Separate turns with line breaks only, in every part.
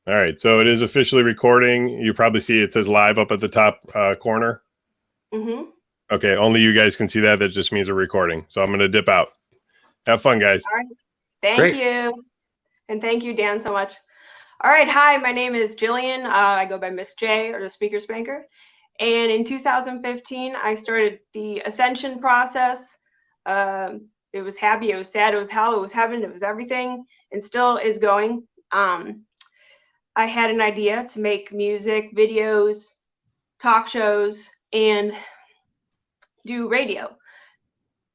All right, so it is officially recording. You probably see it says live up at the top corner.
Mm-hmm.
Okay, only you guys can see that. That just means a recording. So I'm going to dip out. Have fun, guys.
All right. Thank
Great.
you. And thank you, Dan, so much. All right. Hi, my name is Jillian. I go by Miss J, or the Speaker Spanker. And in 2015, I started the Ascension process. It was happy, it was sad, it was hell, it was heaven, it was everything, and still is going. I had an idea to make music, videos, talk shows, and do radio.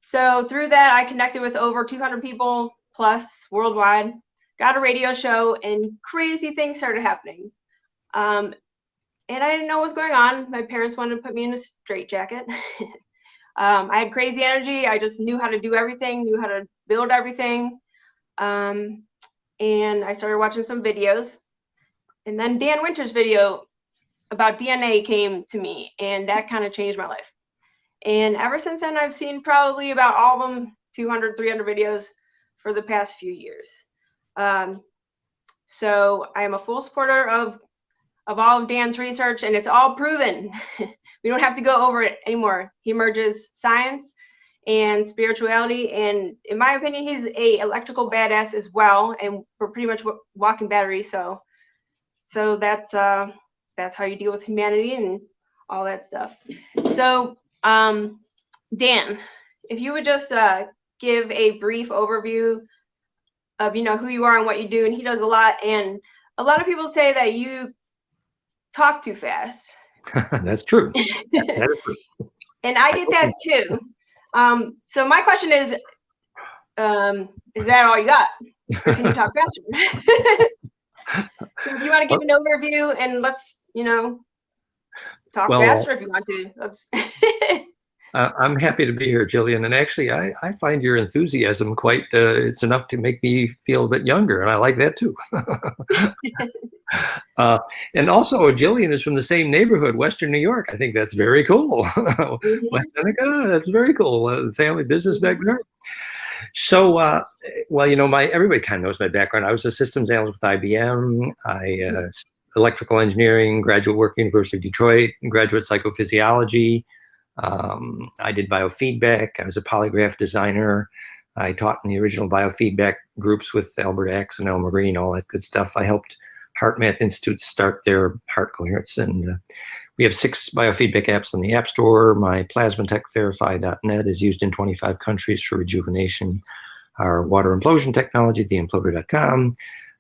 So through that, I connected with over 200 people plus worldwide, got a radio show, and crazy things started happening. And I didn't know what was going on. My parents wanted to put me in a straitjacket. I had crazy energy. I just knew how to do everything, knew how to build everything. And I started watching some videos. And then Dan Winter's video about DNA came to me, and that kind of changed my life. And ever since then, I've seen probably about all of them, 200, 300 videos for the past few years. So I am a full supporter of all of Dan's research, and it's all proven. We don't have to go over it anymore. He merges science and spirituality, and in my opinion, he's a electrical badass as well, and we're pretty much walking batteries. So that's how you deal with humanity and all that stuff. So Dan, if you would just give a brief overview of who you are and what you do. And he does a lot, and a lot of people say that you talk too fast.
That's true. That is true.
And I get that too. So my question is that all you got? Or can you talk faster? So if you want to give an overview, and let's talk faster if you want to. Let's
I'm happy to be here, Jillian. And actually, I find your enthusiasm quite, it's enough to make me feel a bit younger. And I like that too. And also, Jillian is from the same neighborhood, Western New York. I think that's very cool.
Mm-hmm.
West Seneca, that's very cool. Family business back there. So, well, everybody kind of knows my background. I was a systems analyst with IBM. Electrical engineering, graduate work, University of Detroit, graduate psychophysiology. I did biofeedback. I was a polygraph designer. I taught in the original biofeedback groups with Albert Axe and Elmer Green, all that good stuff. I helped HeartMath Institute start their heart coherence. And we have 6 biofeedback apps on the App Store. My plasmatectherify.net is used in 25 countries for rejuvenation. Our water implosion technology, theimploder.com.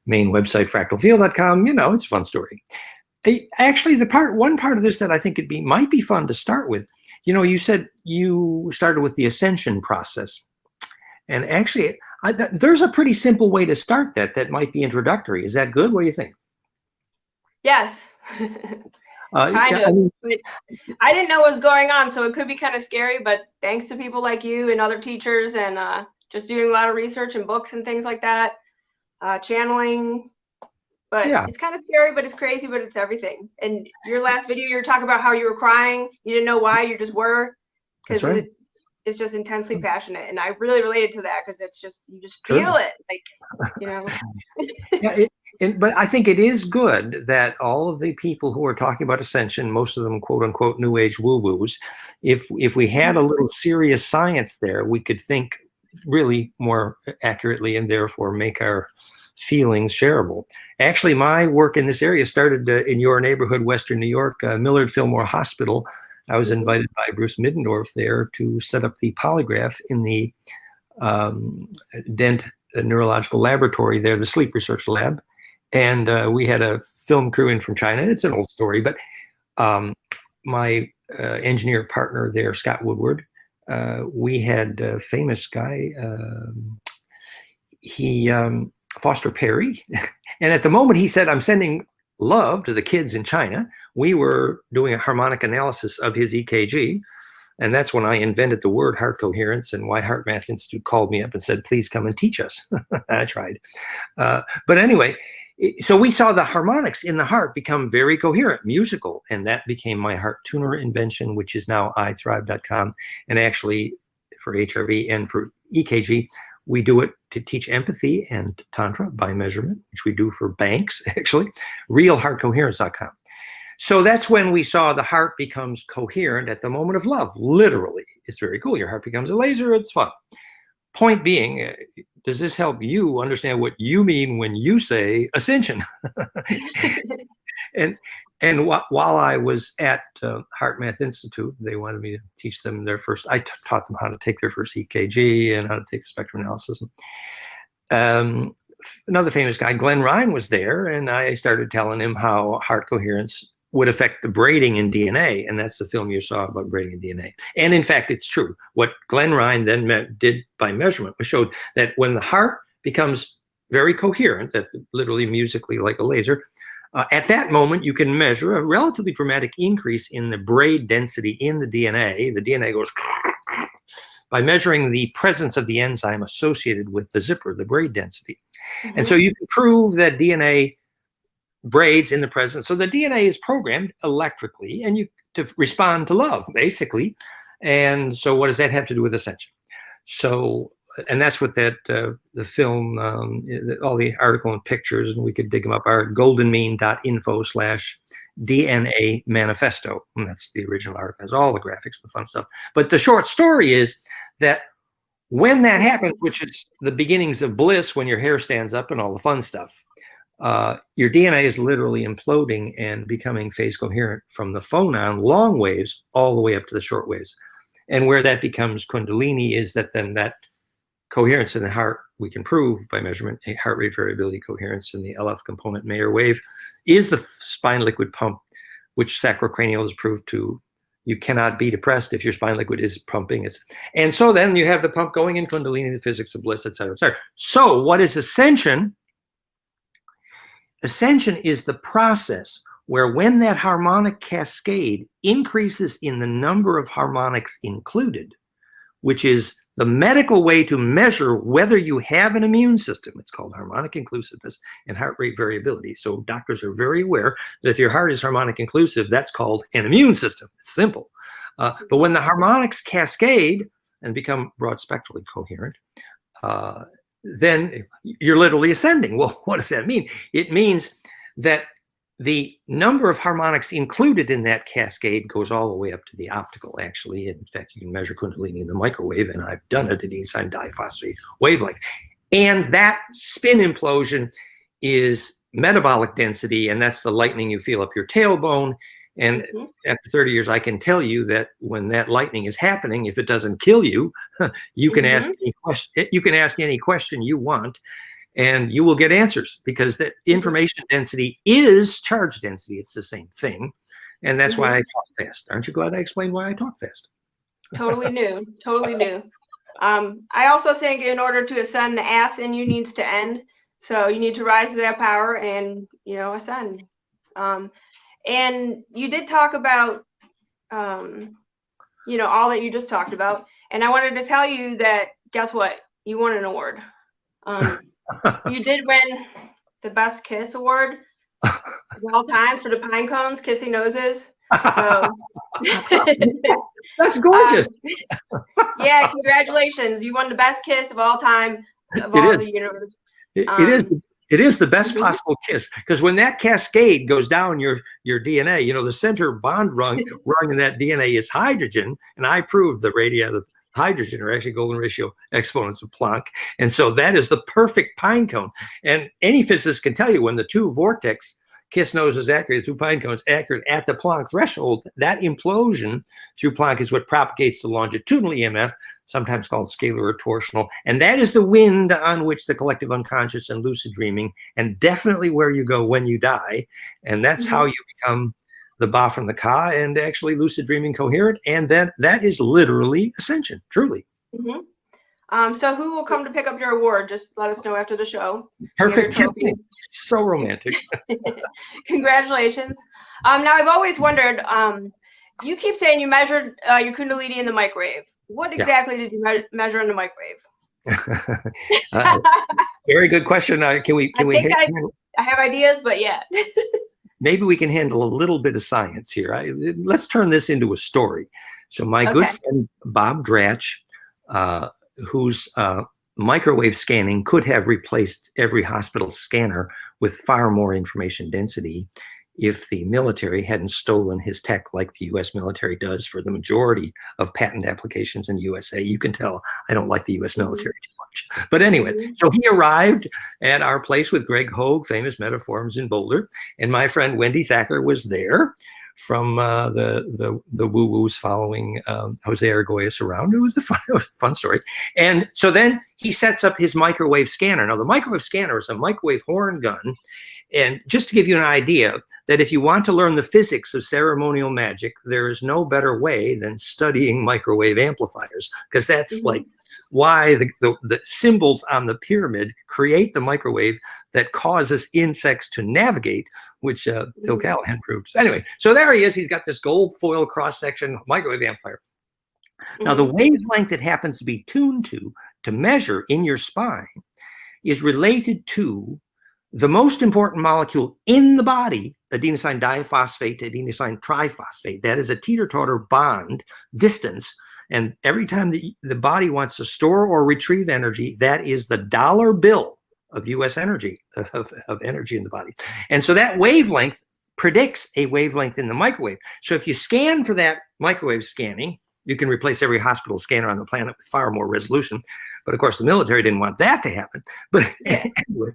Main website, fractalfield.com. It's a fun story. Actually, one part of this that I think might be fun to start with, you said you started with the Ascension process. And actually, there's a pretty simple way to start that might be introductory. Is that good? What do you think?
Yes. Kind of. I didn't know what was going on, so it could be kind of scary, but thanks to people like you and other teachers and just doing a lot of research and books and things like that, channeling. But yeah, it's kind of scary, but it's crazy, but it's everything. And your last video, you were talking about how you were crying. You didn't know why, you just were.
That's right.
It's just intensely passionate. And I really related to that because it's just, you just feel it.
Yeah, but I think it is good that all of the people who are talking about Ascension, most of them quote unquote new age woo-woos, if we had a little serious science there, we could think really more accurately and therefore make our feelings shareable. Actually, my work in this area started in your neighborhood, Western New York, Millard Fillmore Hospital. I was invited by Bruce Middendorf there to set up the polygraph in the Dent Neurological Laboratory there, the sleep research lab. And we had a film crew in from China. It's an old story, but my engineer partner there, Scott Woodward, we had a famous guy, Foster Perry. And at the moment he said, I'm sending love to the kids in China, we were doing a harmonic analysis of his EKG. And that's when I invented the word heart coherence, and why HeartMath Institute called me up and said, please come and teach us. I tried. But anyway, so we saw the harmonics in the heart become very coherent, musical, and that became my heart tuner invention, which is now iThrive.com. And actually for HRV and for EKG, we do it to teach empathy and tantra by measurement, which we do for banks, actually, realheartcoherence.com. So that's when we saw the heart becomes coherent at the moment of love, literally. It's very cool. Your heart becomes a laser. It's fun. Point being, does this help you understand what you mean when you say ascension? And while I was at Heart Math Institute, they wanted me to teach them their first, I taught them how to take their first EKG and how to take the spectrum analysis. Another famous guy, Glenn Ryan, was there, and I started telling him how heart coherence would affect the braiding in DNA, and that's the film you saw about braiding in DNA. And in fact, it's true. What Glenn Ryan then did by measurement was showed that when the heart becomes very coherent, that literally musically like a laser, at that moment, you can measure a relatively dramatic increase in the braid density in the DNA. The DNA goes by measuring the presence of the enzyme associated with the zipper, the braid density. And so you can prove that DNA braids in the presence. So the DNA is programmed electrically and to respond to love, basically. And so what does that have to do with ascension? So, and that's what that the film, all the article and pictures, and we could dig them up, are goldenmean.info/DNA manifesto. And that's the original article. It has all the graphics, the fun stuff. But the short story is that when that happens, which is the beginnings of bliss, when your hair stands up and all the fun stuff, your DNA is literally imploding and becoming phase coherent from the phonon long waves all the way up to the short waves. And where that becomes Kundalini is that then that coherence in the heart, we can prove by measurement, a heart rate variability coherence in the LF component Mayer wave is the spine liquid pump, which sacrocranial is proved to. You cannot be depressed if your spine liquid is pumping. And so then you have the pump going in Kundalini, the physics of bliss, et cetera, et cetera. So what is ascension? Ascension is the process where when that harmonic cascade increases in the number of harmonics included, which is the medical way to measure whether you have an immune system. It's called harmonic inclusiveness and heart rate variability. So doctors are very aware that if your heart is harmonic inclusive, that's called an immune system. It's simple. But when the harmonics cascade and become broad spectrally coherent, then you're literally ascending. Well, what does that mean? It means that the number of harmonics included in that cascade goes all the way up to the optical, actually. In fact, you can measure Kundalini in the microwave, and I've done it at enzyme diphosphate wavelength. And that spin implosion is metabolic density, and that's the lightning you feel up your tailbone. And after 30 years, I can tell you that when that lightning is happening, if it doesn't kill you, you can ask any question. You can ask any question you want, and you will get answers, because that information density is charge density. It's the same thing, and that's why I talk fast. Aren't you glad I explained why I talk fast?
Totally new. Totally new. I also think in order to ascend, the ass in you needs to end. So you need to rise to that power and ascend. And you did talk about, all that you just talked about. And I wanted to tell you that, guess what? You won an award. You did win the Best Kiss Award of all time for the pine cones, kissing noses. So
that's gorgeous.
Yeah, congratulations. You won the best kiss of all time of all the universe.
It is the best possible kiss, because when that cascade goes down your DNA, the center bond rung in that DNA is hydrogen, and I proved the radii of the hydrogen are actually golden ratio exponents of Planck, and so that is the perfect pine cone. And any physicist can tell you when the two vortex kiss nose is accurate, the two pine cones accurate at the Planck threshold, that implosion through Planck is what propagates the longitudinal EMF, sometimes called scalar or torsional, and that is the wind on which the collective unconscious and lucid dreaming, and definitely where you go when you die, and that's how you become the Ba from the Ka, and actually lucid dreaming coherent, and that is literally ascension, truly.
So who will come to pick up your award? Just let us know after the show.
Perfect. So romantic.
Congratulations. Now I've always wondered, you keep saying you measured your Kundalini in the microwave. What exactly did you measure in the microwave?
Very good question. I
have ideas, but yeah.
Maybe we can handle a little bit of science here. Let's turn this into a story. So my good friend Bob Dratch, who's microwave scanning could have replaced every hospital scanner with far more information density if the military hadn't stolen his tech like the US military does for the majority of patent applications in the USA. You can tell I don't like the US military too much. But anyway, so he arrived at our place with Greg Hogue, famous Metaforms in Boulder, and my friend Wendy Thacker was there from the woo-woos following Jose Argüelles around. It was a fun story. And so then he sets up his microwave scanner. Now, the microwave scanner is a microwave horn gun. And just to give you an idea that if you want to learn the physics of ceremonial magic, there is no better way than studying microwave amplifiers, because that's like why the symbols on the pyramid create the microwave that causes insects to navigate, which Phil Callahan proved. Anyway, so there he is. He's got this gold foil cross-section microwave amplifier. Now, the wavelength it happens to be tuned to measure in your spine is related to the most important molecule in the body, adenosine diphosphate to adenosine triphosphate. That is a teeter-totter bond distance. And every time the body wants to store or retrieve energy, that is the dollar bill of US energy, of energy in the body. And so that wavelength predicts a wavelength in the microwave. So if you scan for that microwave scanning, you can replace every hospital scanner on the planet with far more resolution. But of course, the military didn't want that to happen. But anyway,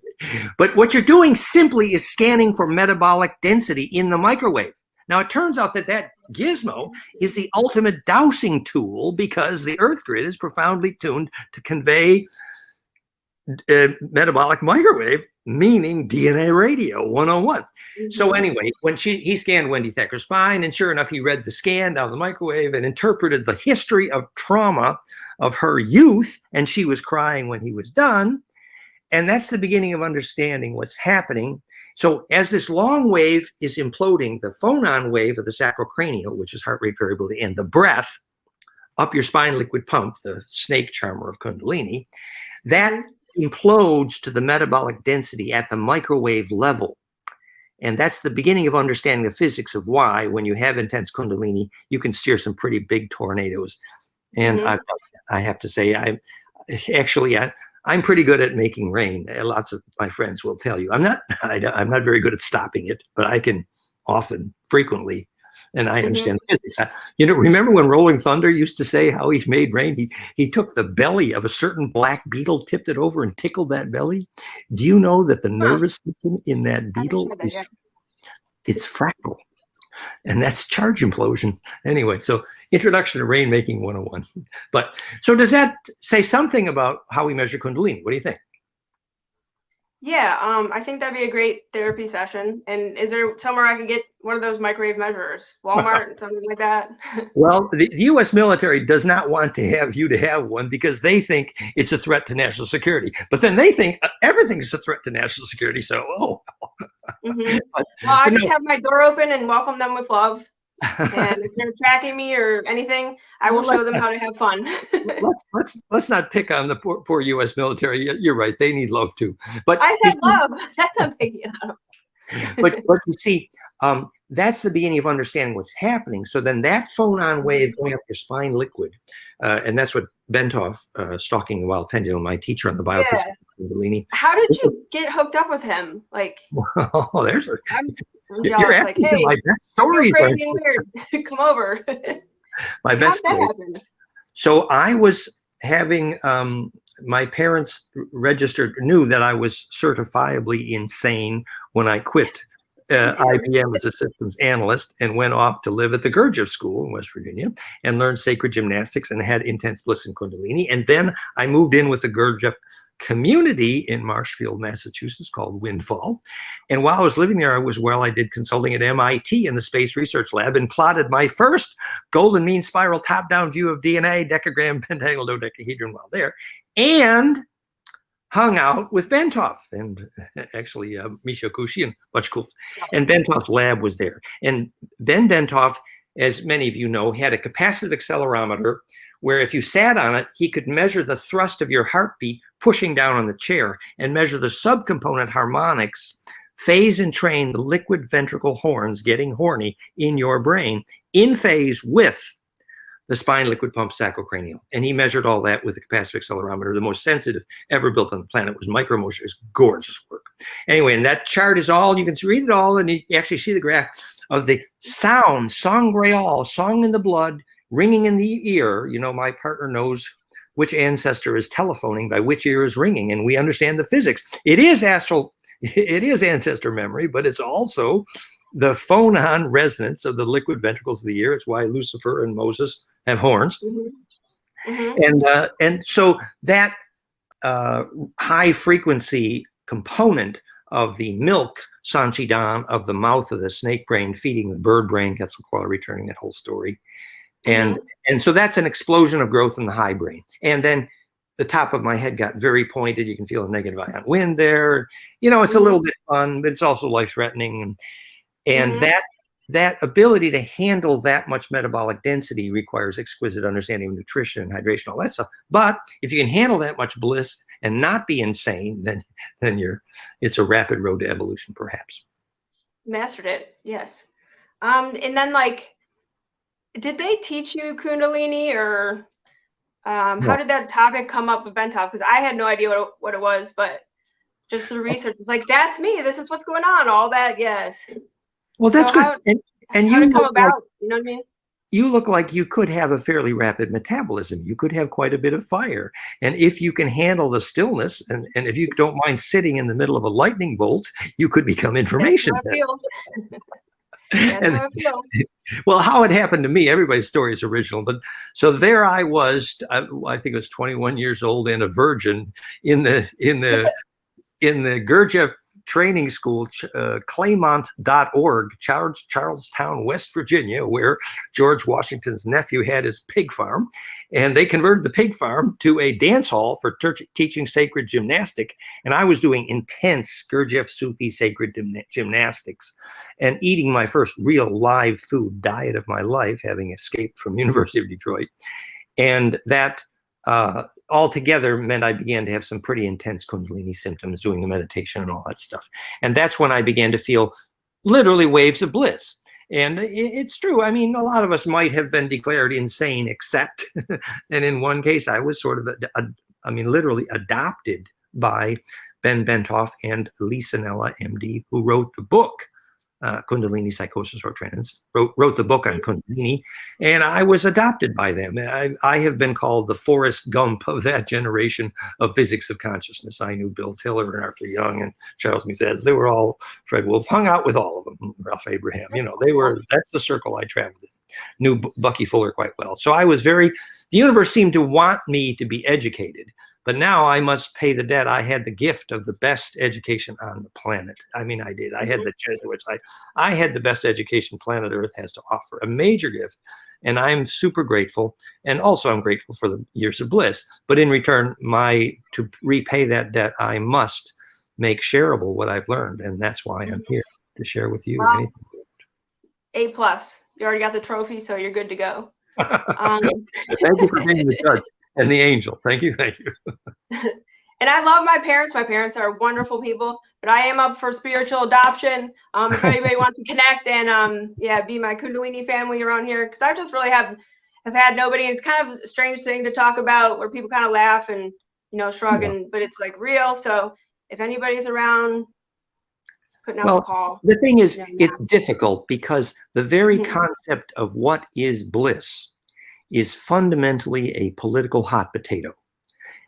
but what you're doing simply is scanning for metabolic density in the microwave. Now, it turns out that gizmo is the ultimate dowsing tool because the Earth grid is profoundly tuned to convey metabolic microwave, meaning DNA radio 101. So anyway, when he scanned Wendy Thacker's spine, and sure enough, he read the scan down the microwave and interpreted the history of trauma of her youth, and she was crying when he was done. And that's the beginning of understanding what's happening. So as this long wave is imploding, the phonon wave of the sacrocranial, which is heart rate variability, and the breath up your spine liquid pump, the snake charmer of Kundalini, that implodes to the metabolic density at the microwave level. And that's the beginning of understanding the physics of why, when you have intense Kundalini, you can steer some pretty big tornadoes. And I have to say, I'm pretty good at making rain. Lots of my friends will tell you. I'm not very good at stopping it, but I can often, frequently, and I understand the physics. Remember when Rolling Thunder used to say how he made rain? He took the belly of a certain black beetle, tipped it over, and tickled that belly. Do you know that the nervous system in that beetle it's fractal? And that's charge implosion. Anyway, so introduction to rainmaking 101. But so does that say something about how we measure Kundalini? What do you think?
Yeah, I think that'd be a great therapy session. And is there somewhere I can get one of those microwave measurers? Walmart, something like that?
Well, the U.S. military does not want to have you to have one because they think it's a threat to national security. But then they think everything's a threat to national security. So,
Well, I just have my door open and welcome them with love. And if they're tracking me or anything, I will show them how to have fun.
let's not pick on the poor U.S. military. You're right; they need love too. But
I said love. That's a big deal.
But you see, that's the beginning of understanding what's happening. So then that phonon wave going up your spine liquid, and that's what Bentov, Stalking the Wild Pendulum, my teacher on the biophysics of Kundalini.
How did you get hooked up with him? Like,
there's a.
You're
asking
like, hey,
my best stories.
Come over.
My best stories. So I was having my parents knew that I was certifiably insane when I quit IBM as a systems analyst and went off to live at the Gurdjieff School in West Virginia and learned sacred gymnastics and had intense bliss and Kundalini. And then I moved in with the Gurdjieff community in Marshfield, Massachusetts, called Windfall. And while I was living there, I did consulting at MIT in the Space Research Lab and plotted my first golden mean spiral top-down view of DNA, decagram, pentagonal, dodecahedron while there, and hung out with Bentov and actually Misha Kushi and Butchkuf. And Bentov's lab was there. And Ben Bentov, as many of you know, had a capacitive accelerometer where if you sat on it, he could measure the thrust of your heartbeat pushing down on the chair and measure the subcomponent harmonics, phase and train the liquid ventricle horns getting horny in your brain in phase with the spine liquid pump sacrocranial. And he measured all that with the capacitive accelerometer, the most sensitive ever built on the planet. It was micromotion. It's gorgeous work. Anyway, and that chart is all, you can read it all, and you actually see the graph of the sound, song Greal, song in the blood, ringing in the ear. You know, my partner knows which ancestor is telephoning by which ear is ringing, and we understand the physics. It is astral, it is ancestor memory, but it's also the phonon resonance of the liquid ventricles of the ear. It's why Lucifer and Moses have horns. And so that high frequency component of the milk sanchidan of the mouth of the snake brain feeding the bird brain, Quetzalcoatl returning that whole story. And so that's an explosion of growth in the high brain. And then the top of my head got very pointed. You can feel a negative ion wind there. You know, it's a little bit fun, but it's also life-threatening. And that ability to handle that much metabolic density requires exquisite understanding of nutrition and hydration, all that stuff. But if you can handle that much bliss and not be insane, then it's a rapid road to evolution, perhaps.
Mastered it, yes. And then, like, did they teach you Kundalini, or how did that topic come up with Bentov? Because I had no idea what it was, but just the research, it's like, that's me. This is what's going on. All that, yes.
Well, that's
so
good.
How
and
did
you
it come
look
about?
like,
You know what I mean?
you look like you could have a fairly rapid metabolism. You could have quite a bit of fire. And if you can handle the stillness, and if you don't mind sitting in the middle of a lightning bolt, you could become information.
That's how it feels. That's how it feels.
Well, how it happened to me, everybody's story is original. But so there I was, I think I was 21 years old and a virgin in the Gurdjieff training school, Claymont.org, Charlestown, West Virginia, where George Washington's nephew had his pig farm. And they converted the pig farm to a dance hall for teaching sacred gymnastic. And I was doing intense Gurdjieff Sufi sacred gymnastics and eating my first real live food diet of my life, having escaped from University of Detroit. And that altogether meant I began to have some pretty intense Kundalini symptoms doing the meditation and all that stuff. And that's when I began to feel literally waves of bliss. And it's true. I mean, a lot of us might have been declared insane, except, and in one case, I was sort of, literally adopted by Ben Bentoff and Lisa Nella, MD, who wrote the book, Kundalini Psychosis or Trance, wrote the book on Kundalini, and I was adopted by them. I have been called the Forrest Gump of that generation of physics of consciousness. I knew Bill Tiller and Arthur Young and Charles Mizez. They were all, Fred Wolf, hung out with all of them, Ralph Abraham. You know, that's the circle I traveled in. Knew Bucky Fuller quite well. So I was the universe seemed to want me to be educated. But now I must pay the debt. I had the gift of the best education on the planet. I mean, I did. I had the Jesuits. I had the best education planet Earth has to offer, a major gift. And I'm super grateful. And also I'm grateful for the years of bliss. But in return, to repay that debt, I must make shareable what I've learned. And that's why I'm here, to share with you.
Wow. A+. You already got the trophy, so you're good to go.
Thank you for being the judge. And the angel. Thank you. Thank you.
And I love my parents. My parents are wonderful people, but I am up for spiritual adoption. If anybody wants to connect and be my Kundalini family around here, because I just really have had nobody. And it's kind of a strange thing to talk about, where people kind of laugh and shrug, but it's like real. So if anybody's around, putting out a call.
The thing is, it's difficult because the very concept of what is bliss is fundamentally a political hot potato.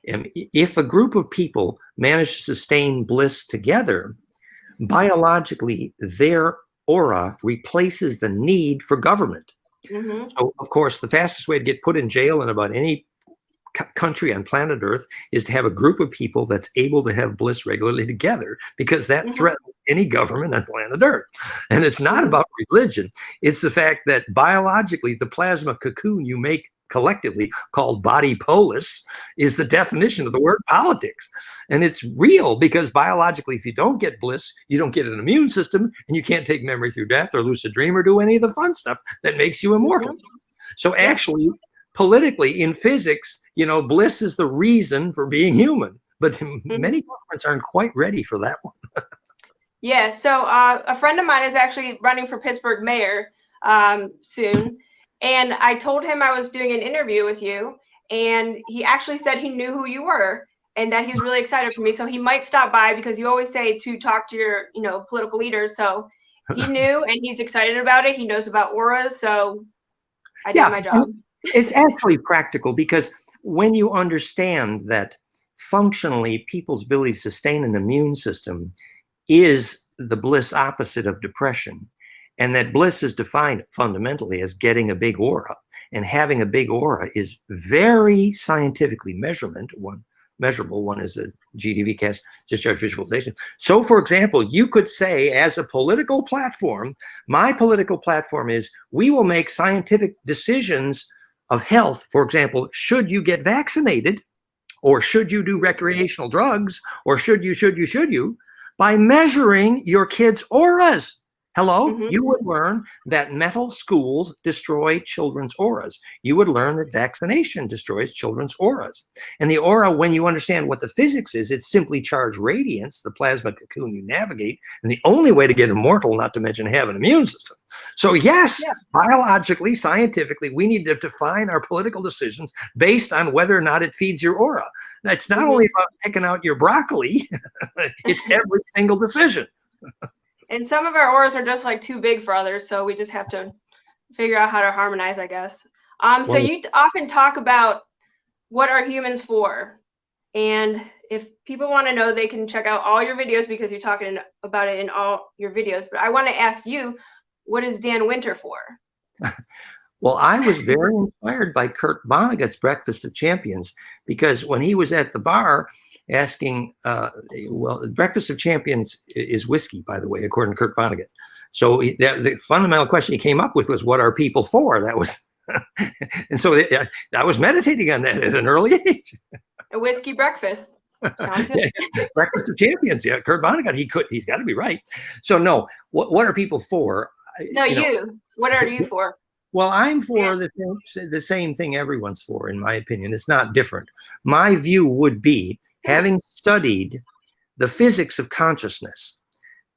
And if a group of people manage to sustain bliss together, biologically, their aura replaces the need for government. So, of course, the fastest way to get put in jail in about any country on planet Earth is to have a group of people that's able to have bliss regularly together, because that threatens any government on planet Earth. And it's not about religion. It's the fact that biologically, the plasma cocoon you make collectively, called body polis, is the definition of the word politics. And it's real, because biologically, if you don't get bliss, you don't get an immune system, and you can't take memory through death or lucid dream or do any of the fun stuff that makes you immortal. So actually, politically, in physics, bliss is the reason for being human, but many governments aren't quite ready for that one.
Yeah, so a friend of mine is actually running for Pittsburgh mayor soon, And I told him I was doing an interview with you, and he actually said he knew who you were and that he was really excited for me. So he might stop by because you always say to talk to your, political leaders. So he knew and he's excited about it. He knows about auras. So I did my job.
It's actually practical because when you understand that functionally people's ability to sustain an immune system is the bliss opposite of depression, and that bliss is defined fundamentally as getting a big aura, and having a big aura is very scientifically measurable. One is a GDV cast discharge visualization. So for example, you could say as a political platform, my political platform is we will make scientific decisions of health. For example, should you get vaccinated, or should you do recreational drugs, or should you, by measuring your kids' auras. Hello, you would learn that metal schools destroy children's auras. You would learn that vaccination destroys children's auras. And the aura, when you understand what the physics is, it's simply charged radiance, the plasma cocoon you navigate, and the only way to get immortal, not to mention have an immune system. So yes, biologically, scientifically, we need to define our political decisions based on whether or not it feeds your aura. Now, it's not only about picking out your broccoli, it's every single decision.
And some of our auras are just like too big for others, so we just have to figure out how to harmonize, I guess. So you often talk about what are humans for, and if people want to know, they can check out all your videos because you're talking about it in all your videos. But I want to ask you, what is Dan Winter for?
Well, I was very inspired by Kurt Vonnegut's Breakfast of Champions, because when he was at the bar asking, Breakfast of Champions is whiskey, by the way, according to Kurt Vonnegut. So the fundamental question he came up with was, what are people for? That was, and so I was meditating on that at an early age.
A whiskey breakfast. Sounds good.
Breakfast of Champions. Yeah, Kurt Vonnegut. He's got to be right. So no, what are people for?
No, what are you for?
Well, I'm for the same thing everyone's for, in my opinion. It's not different. My view would be, having studied the physics of consciousness,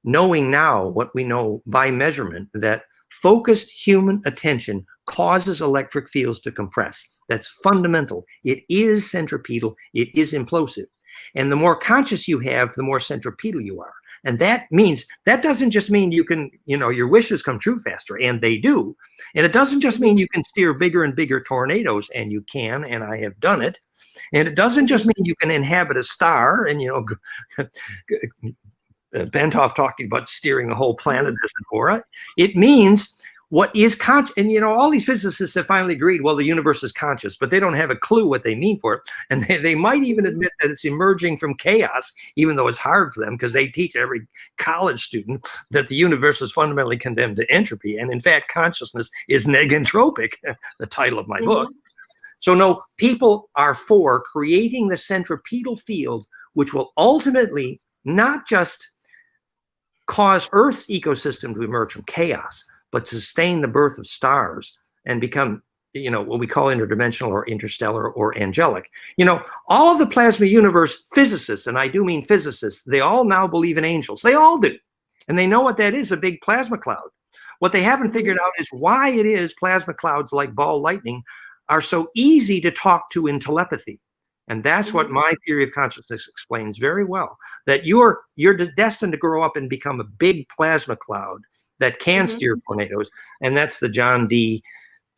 knowing now what we know by measurement, that focused human attention causes electric fields to compress. That's fundamental. It is centripetal. It is implosive. And the more conscious you have, the more centripetal you are. And that means, that doesn't just mean you can, your wishes come true faster, and they do. And it doesn't just mean you can steer bigger and bigger tornadoes, and you can, and I have done it. And it doesn't just mean you can inhabit a star, and, Bentoff talking about steering the whole planet as an aura. It means what is conscious, and all these physicists have finally agreed, well, the universe is conscious, but they don't have a clue what they mean for it. And they might even admit that it's emerging from chaos, even though it's hard for them, because they teach every college student that the universe is fundamentally condemned to entropy. And in fact, consciousness is negentropic, the title of my book. So no, people are for creating the centripetal field, which will ultimately not just cause Earth's ecosystem to emerge from chaos, but to sustain the birth of stars and become, what we call interdimensional or interstellar or angelic. All of the plasma universe physicists, and I do mean physicists, they all now believe in angels. They all do. And they know what that is, a big plasma cloud. What they haven't figured out is why it is plasma clouds like ball lightning are so easy to talk to in telepathy. And that's what my theory of consciousness explains very well, that you're destined to grow up and become a big plasma cloud that can steer tornadoes. And that's the John D,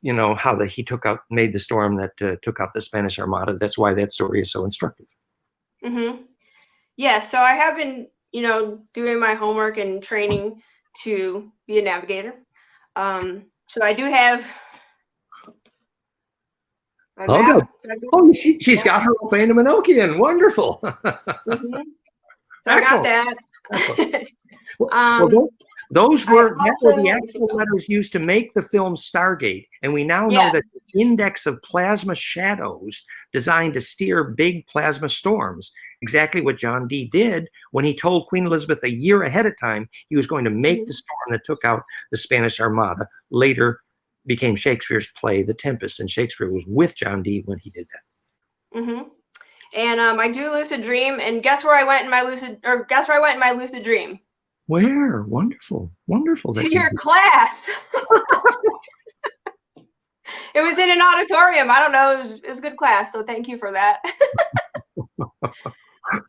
how he made the storm that took out the Spanish Armada. That's why that story is so instructive.
Yeah, so I have been, doing my homework and training to be a navigator. So I do have my map.
Oh, she's got her Phantom Enochian. Wonderful.
So I got that.
Those were the actual letters used to make the film Stargate. And we now know that the index of plasma shadows designed to steer big plasma storms, exactly what John Dee did when he told Queen Elizabeth a year ahead of time he was going to make the storm that took out the Spanish Armada. Later became Shakespeare's play, The Tempest. And Shakespeare was with John Dee when he did that.
And I do lucid dream. And guess where I went in my lucid dream?
Where? Wonderful. Wonderful.
To your class. It was in an auditorium. I don't know. It was a good class. So thank you for that.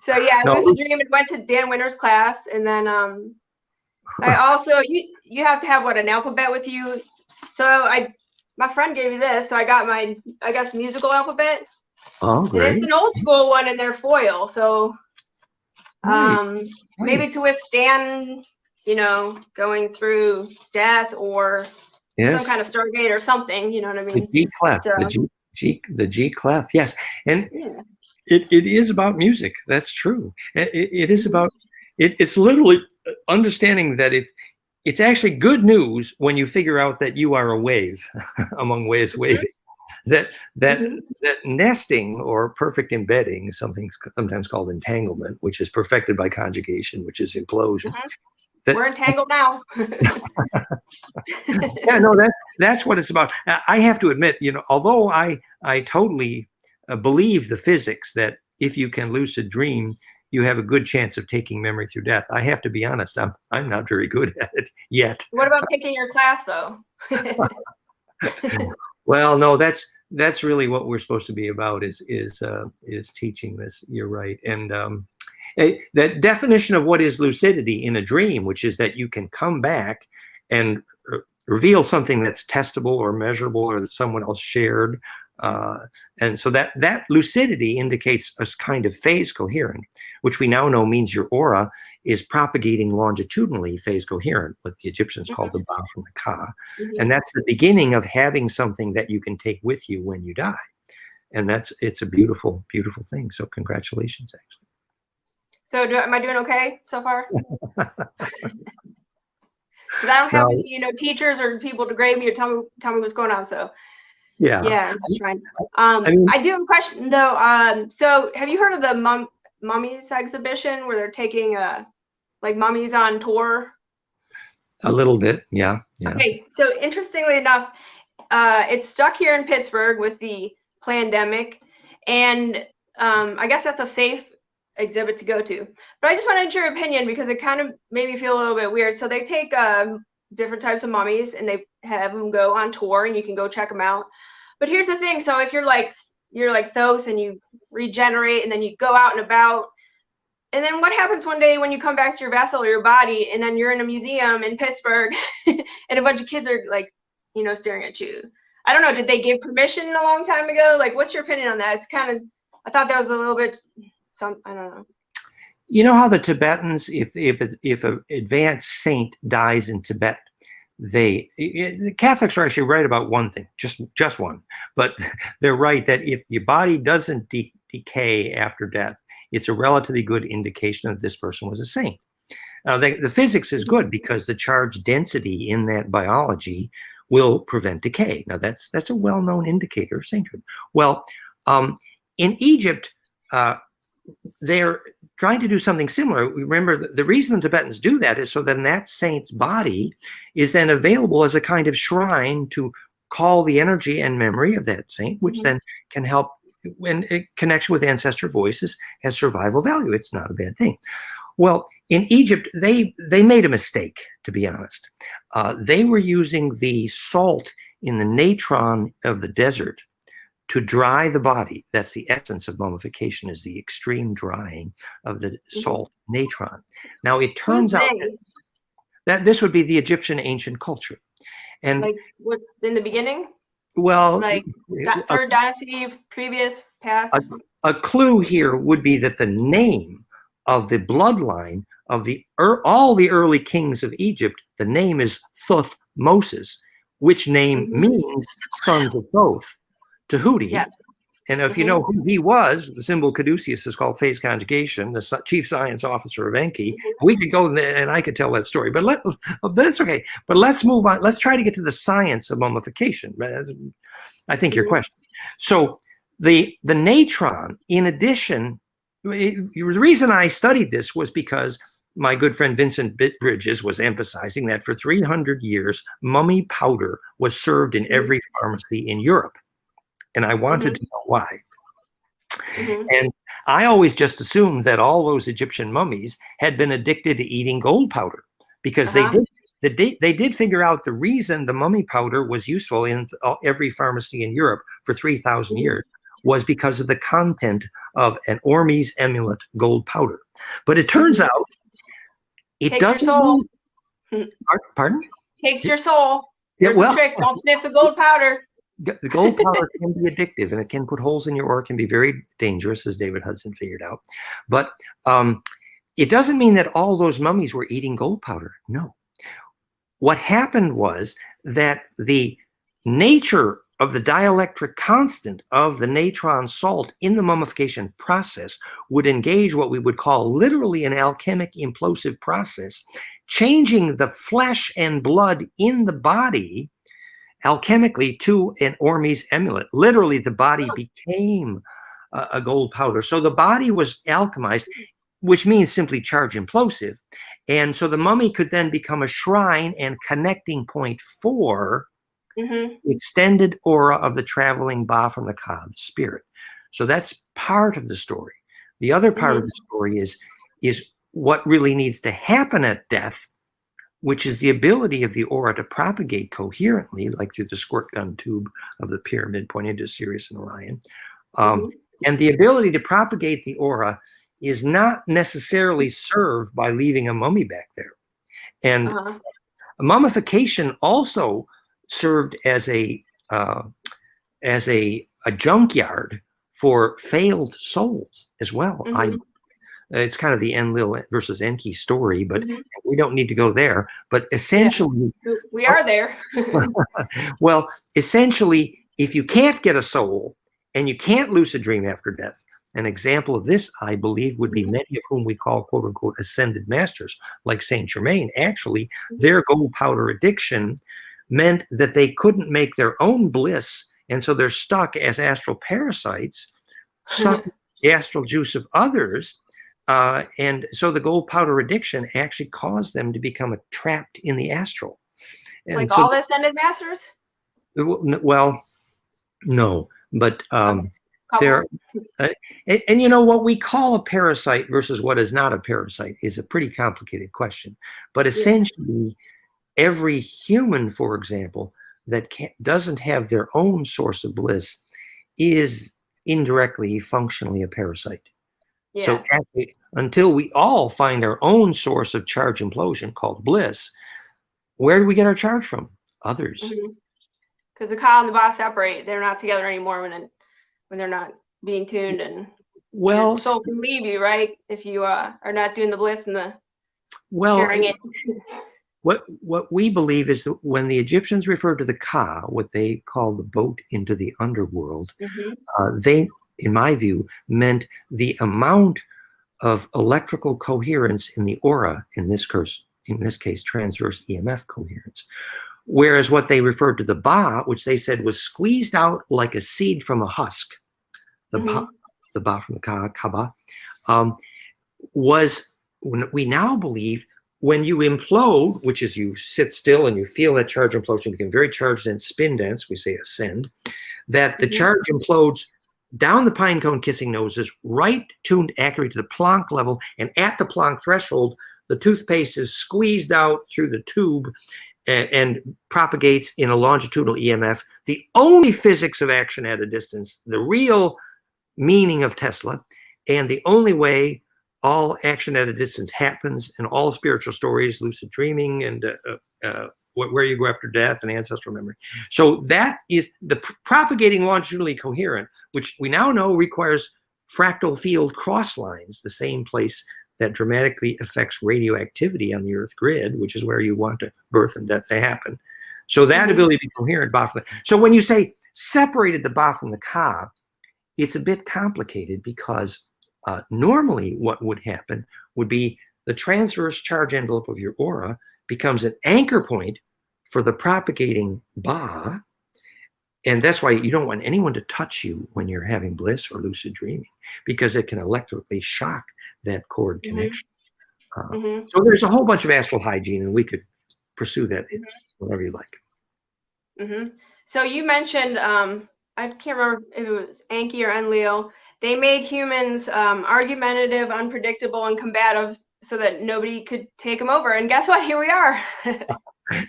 So yeah, it was a dream. It went to Dan Winter's class. And then I also, you have to have an alphabet with you. So my friend gave me this. So I got my, I guess, musical alphabet.
Oh, great.
And it's an old school one in their foil. So maybe to withstand, going through death or some kind of Stargate or something, you know what I mean?
The G clef, the G clef, yes. And it is about music. That's true. It is about, it's literally understanding that it's actually good news when you figure out that you are a wave among waves waving. That nesting or perfect embedding, something sometimes called entanglement, which is perfected by conjugation, which is implosion.
We're entangled now.
Yeah, no, that's what it's about. I have to admit, although I totally believe the physics that if you can lucid dream, you have a good chance of taking memory through death. I have to be honest, I'm not very good at it yet.
What about taking your class though?
Well, no, that's really what we're supposed to be about is teaching this. You're right. And that definition of what is lucidity in a dream, which is that you can come back and reveal something that's testable or measurable or that someone else shared. And so that lucidity indicates a kind of phase coherent, which we now know means your aura is propagating longitudinally phase coherent, what the Egyptians called the Ba from the Ka. And that's the beginning of having something that you can take with you when you die. And it's a beautiful, beautiful thing. So congratulations, actually.
So am I doing okay so far? Because I don't have teachers or people to grade me or tell me what's going on. So yeah, I'm trying. I do have a question though. So have you heard of the mummies exhibition where they're taking like mummies on tour?
A little bit, yeah.
Okay, so interestingly enough, it's stuck here in Pittsburgh with the pandemic, and I guess that's a safe exhibit to go to. But I just wanted your opinion because it kind of made me feel a little bit weird. So they take different types of mummies and they have them go on tour, and you can go check them out. But here's the thing: so if you're like Thoth and you regenerate, and then you go out and about. And then what happens one day when you come back to your vessel or your body, and then you're in a museum in Pittsburgh and a bunch of kids are like, staring at you? I don't know. Did they give permission a long time ago? Like, what's your opinion on that? It's kind of, I thought that was a little bit, I don't know.
You know how the Tibetans, if an advanced saint dies in Tibet, the Catholics are actually right about one thing, just one, but they're right that if your body doesn't decay after death, it's a relatively good indication that this person was a saint. Now, the physics is good because the charge density in that biology will prevent decay. Now, that's a well-known indicator of sainthood. Well, in Egypt, they're trying to do something similar. Remember, the reason the Tibetans do that is so then that saint's body is then available as a kind of shrine to call the energy and memory of that saint, which then can help when connection with ancestor voices has survival value. It's not a bad thing. Well, in Egypt, they made a mistake, to be honest. They were using the salt in the natron of the desert to dry the body. That's the essence of mummification, is the extreme drying of the salt natron. Now, it turns out that this would be the Egyptian ancient culture. And
like what, in the beginning?
Well,
like third dynasty, previous, past.
A clue here would be that the name of the bloodline of all the early kings of Egypt, the name is Thutmoses, which name means sons of Thoth, Tahuti.
Yes.
And if you know who he was, the symbol caduceus is called phase conjugation, the chief science officer of Enki. We could go there and I could tell that story, but that's okay. But let's move on. Let's try to get to the science of mummification. I think your question. So the natron, in addition, the reason I studied this was because my good friend Vincent Bridges was emphasizing that for 300 years, mummy powder was served in every pharmacy in Europe. And I wanted to know why. And I always just assumed that all those Egyptian mummies had been addicted to eating gold powder because they did. They did figure out the reason the mummy powder was useful in every pharmacy in Europe for 3,000 years was because of the content of an Ormes amulet gold powder. But it turns out it
Takes
doesn't.
your soul.
Pardon?
Takes your soul.
Yeah,
There's
well,
a trick. Don't sniff the gold powder.
the gold powder can be addictive, and it can put holes in your aura. It can be very dangerous, as David Hudson figured out. But it doesn't mean that all those mummies were eating gold powder. No. What happened was that the nature of the dielectric constant of the natron salt in the mummification process would engage what we would call literally an alchemic implosive process, changing the flesh and blood in the body alchemically to an Ormes amulet. Literally, the body became a gold powder. So the body was alchemized, which means simply charge implosive. And so the mummy could then become a shrine and connecting point for the extended aura of the traveling Ba from the Ka, the spirit. So that's part of the story. The other part of the story is what really needs to happen at death, which is the ability of the aura to propagate coherently, like through the squirt gun tube of the pyramid pointing to Sirius and Orion. And the ability to propagate the aura is not necessarily served by leaving a mummy back there. And mummification also served as a junkyard for failed souls as well. It's kind of the Enlil versus Enki story, but we don't need to go there. But essentially,
we are there.
Well, essentially, if you can't get a soul and you can't lucid dream after death, an example of this, I believe, would be many of whom we call quote unquote ascended masters, like Saint Germain. Actually, their gold powder addiction meant that they couldn't make their own bliss, and so they're stuck as astral parasites, sucking the astral juice of others. And so the gold powder addiction actually caused them to become trapped in the astral. And
like
so,
all the ascended masters?
Well, no, but there, and you know, what we call a parasite versus what is not a parasite is a pretty complicated question. But essentially, every human, for example, that doesn't have their own source of bliss is indirectly, functionally a parasite. So actually, until we all find our own source of charge implosion called bliss, where do we get our charge from? Others.
Because the Ka and the Ba separate. They're not together anymore when they're not being tuned, and your soul can leave you, right? If you are not doing the bliss and the sharing it.
What we believe is that when the Egyptians referred to the Ka, what they call the boat into the underworld, they, in my view, meant the amount of electrical coherence in the aura, in this case, transverse EMF coherence. Whereas what they referred to the Ba, which they said was squeezed out like a seed from a husk, the Ba from the Ka, Kaba, was, we now believe, when you implode, which is you sit still and you feel that charge implosion, become very charged and spin dance, we say ascend, that the charge implodes down the pine cone kissing noses, right tuned accurately to the Planck level, and at the Planck threshold, the toothpaste is squeezed out through the tube and propagates in a longitudinal EMF. The only physics of action at a distance, the real meaning of Tesla, and the only way all action at a distance happens in all spiritual stories, lucid dreaming, and where you go after death and ancestral memory. So that is the propagating longitudinally coherent, which we now know requires fractal field cross lines, the same place that dramatically affects radioactivity on the Earth grid, which is where you want birth and death to happen. So that ability to be coherent, Ba from the, so when you say separated the Ba from the Ka, it's a bit complicated because normally what would happen would be the transverse charge envelope of your aura becomes an anchor point for the propagating Ba. And that's why you don't want anyone to touch you when you're having bliss or lucid dreaming, because it can electrically shock that cord connection. So there's a whole bunch of astral hygiene, and we could pursue that whatever you like.
So you mentioned, I can't remember if it was Enki or Enlil, they made humans argumentative, unpredictable, and combative so that nobody could take them over. And guess what? Here we are.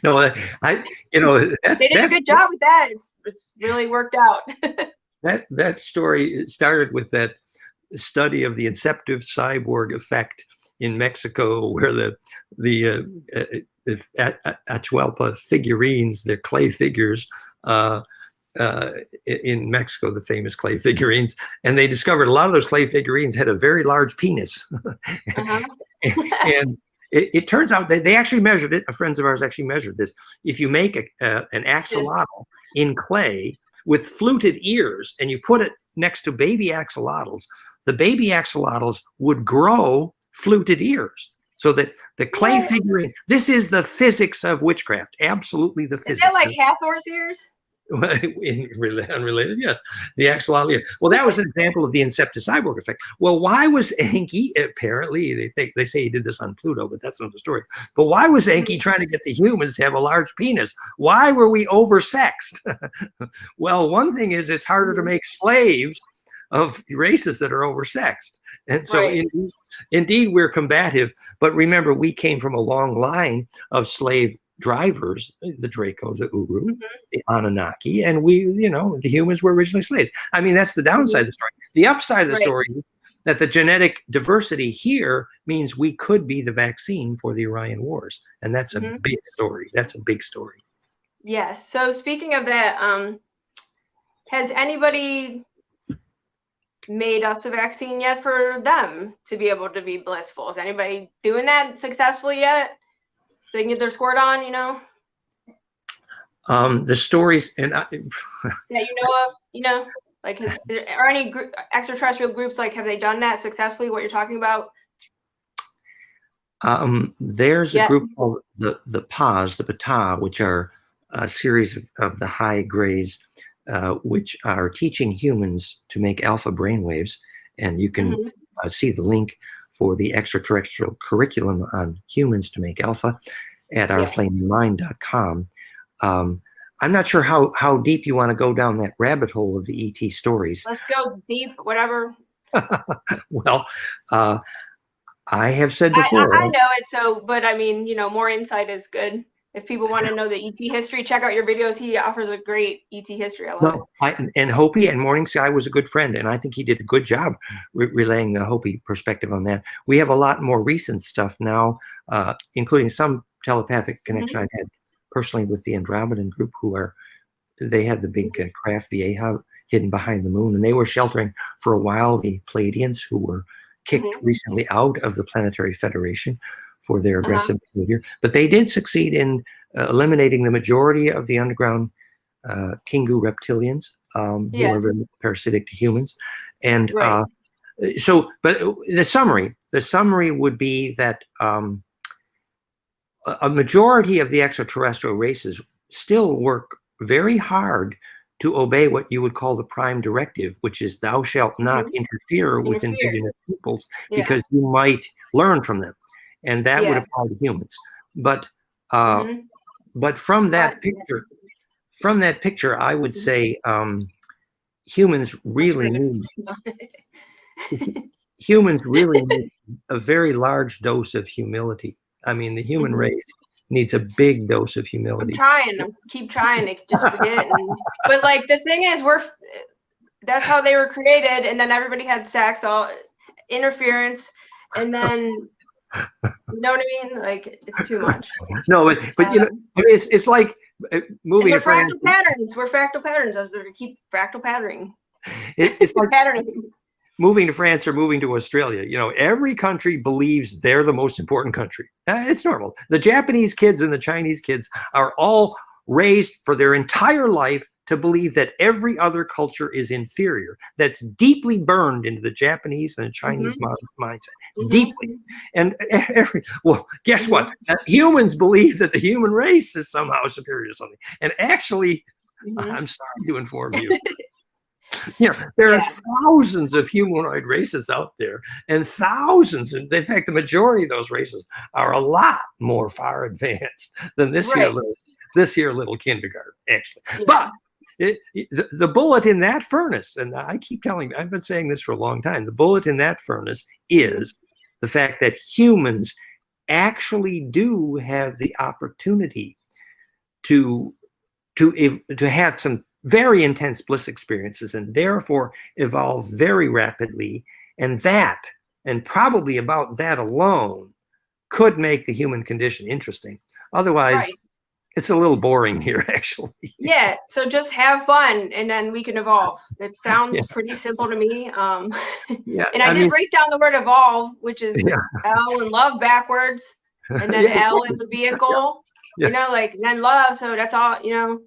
No, you know,
They did a good job with that. It's really worked out.
that story started with that study of the inceptive cyborg effect in Mexico, where the Atahualpa figurines, the clay figures, in Mexico, the famous clay figurines, and they discovered a lot of those clay figurines had a very large penis. And it turns out that they actually measured it. Friends of ours actually measured this. If you make an axolotl in clay with fluted ears and you put it next to baby axolotls, the baby axolotls would grow fluted ears. So that the clay figurine, this is the physics of witchcraft. Absolutely the physics.
Is that like Hathor's ears?
Unrelated, yes. The axolotl. Well, that was an example of the inceptive cyborg effect. Well, why was Enki, apparently, they say he did this on Pluto, but that's another story. But why was Enki trying to get the humans to have a large penis? Why were we oversexed? Well, one thing is it's harder to make slaves of races that are oversexed. And so indeed, we're combative. But remember, we came from a long line of slave drivers, the Dracos, the Uru, the Anunnaki, and we, you know, the humans were originally slaves. I mean, that's the downside of the story. The upside of the story is that the genetic diversity here means we could be the vaccine for the Orion Wars. And that's a big story. That's a big story.
Yes. So speaking of that, has anybody made us a vaccine yet for them to be able to be blissful? Is anybody doing that successfully yet? So they can get their squirt on, you know?
The stories, and
that you know of, you know, like, are any extraterrestrial groups, like, have they done that successfully, what you're talking about?
There's a group called the PAs, the Ptah, which are a series of the high grays, which are teaching humans to make alpha brainwaves. And you can see the link for the extraterrestrial curriculum on humans to make alpha at ourflamingmind.com. I'm not sure how deep you want to go down that rabbit hole of the ET stories.
Let's go deep, whatever.
Well, I have said before.
I know it, so, but I mean, you know, more insight is good. If people want to know the ET history, check out your videos. He offers a great ET history. I love it.
And Hopi and Morning Sky was a good friend, and I think he did a good job relaying the Hopi perspective on that. We have a lot more recent stuff now, including some telepathic connection I've had personally with the Andromedan group, they had the big craft, the Ahab, hidden behind the moon, and they were sheltering for a while the Pleiadians, who were kicked recently out of the Planetary Federation for their aggressive behavior. But they did succeed in eliminating the majority of the underground Kingu reptilians, who are very parasitic to humans. And but the summary would be that a majority of the extraterrestrial races still work very hard to obey what you would call the prime directive, which is thou shalt not interfere with indigenous peoples, because you might learn from them. And that would apply to humans. But from that picture, I would say humans really need a very large dose of humility. I mean, the human race needs a big dose of humility.
Keep trying to just forget. But like, the thing is, that's how they were created, and then everybody had sex, all interference, and then you know what I mean? Like, it's too much.
No, but you know, I mean, it's like moving to France.
Fractal patterns. We're fractal patterns. We keep fractal patterning.
It's like
patterning.
Moving to France or moving to Australia. You know, every country believes they're the most important country. It's normal. The Japanese kids and the Chinese kids are all raised for their entire life to believe that every other culture is inferior. That's deeply burned into the Japanese and the Chinese mindset. Deeply. And guess what? Humans believe that the human race is somehow superior to something. And actually, I'm sorry to inform you. You know, there are thousands of humanoid races out there, and thousands, and in fact, the majority of those races are a lot more far advanced than this here little kindergarten, actually. But the bullet in that furnace, and I keep telling, I've been saying this for a long time, the bullet in that furnace is the fact that humans actually do have the opportunity to have some very intense bliss experiences and therefore evolve very rapidly. And that, and probably about that alone, could make the human condition interesting. Otherwise,
Right.
it's a little boring here, actually.
Yeah, so just have fun, and then we can evolve. It sounds pretty simple to me.
Yeah,
And I did break down the word evolve, which is L and love backwards, and then
Yeah,
L is the vehicle.
Yeah.
You know, like, and then love. So that's all. You know,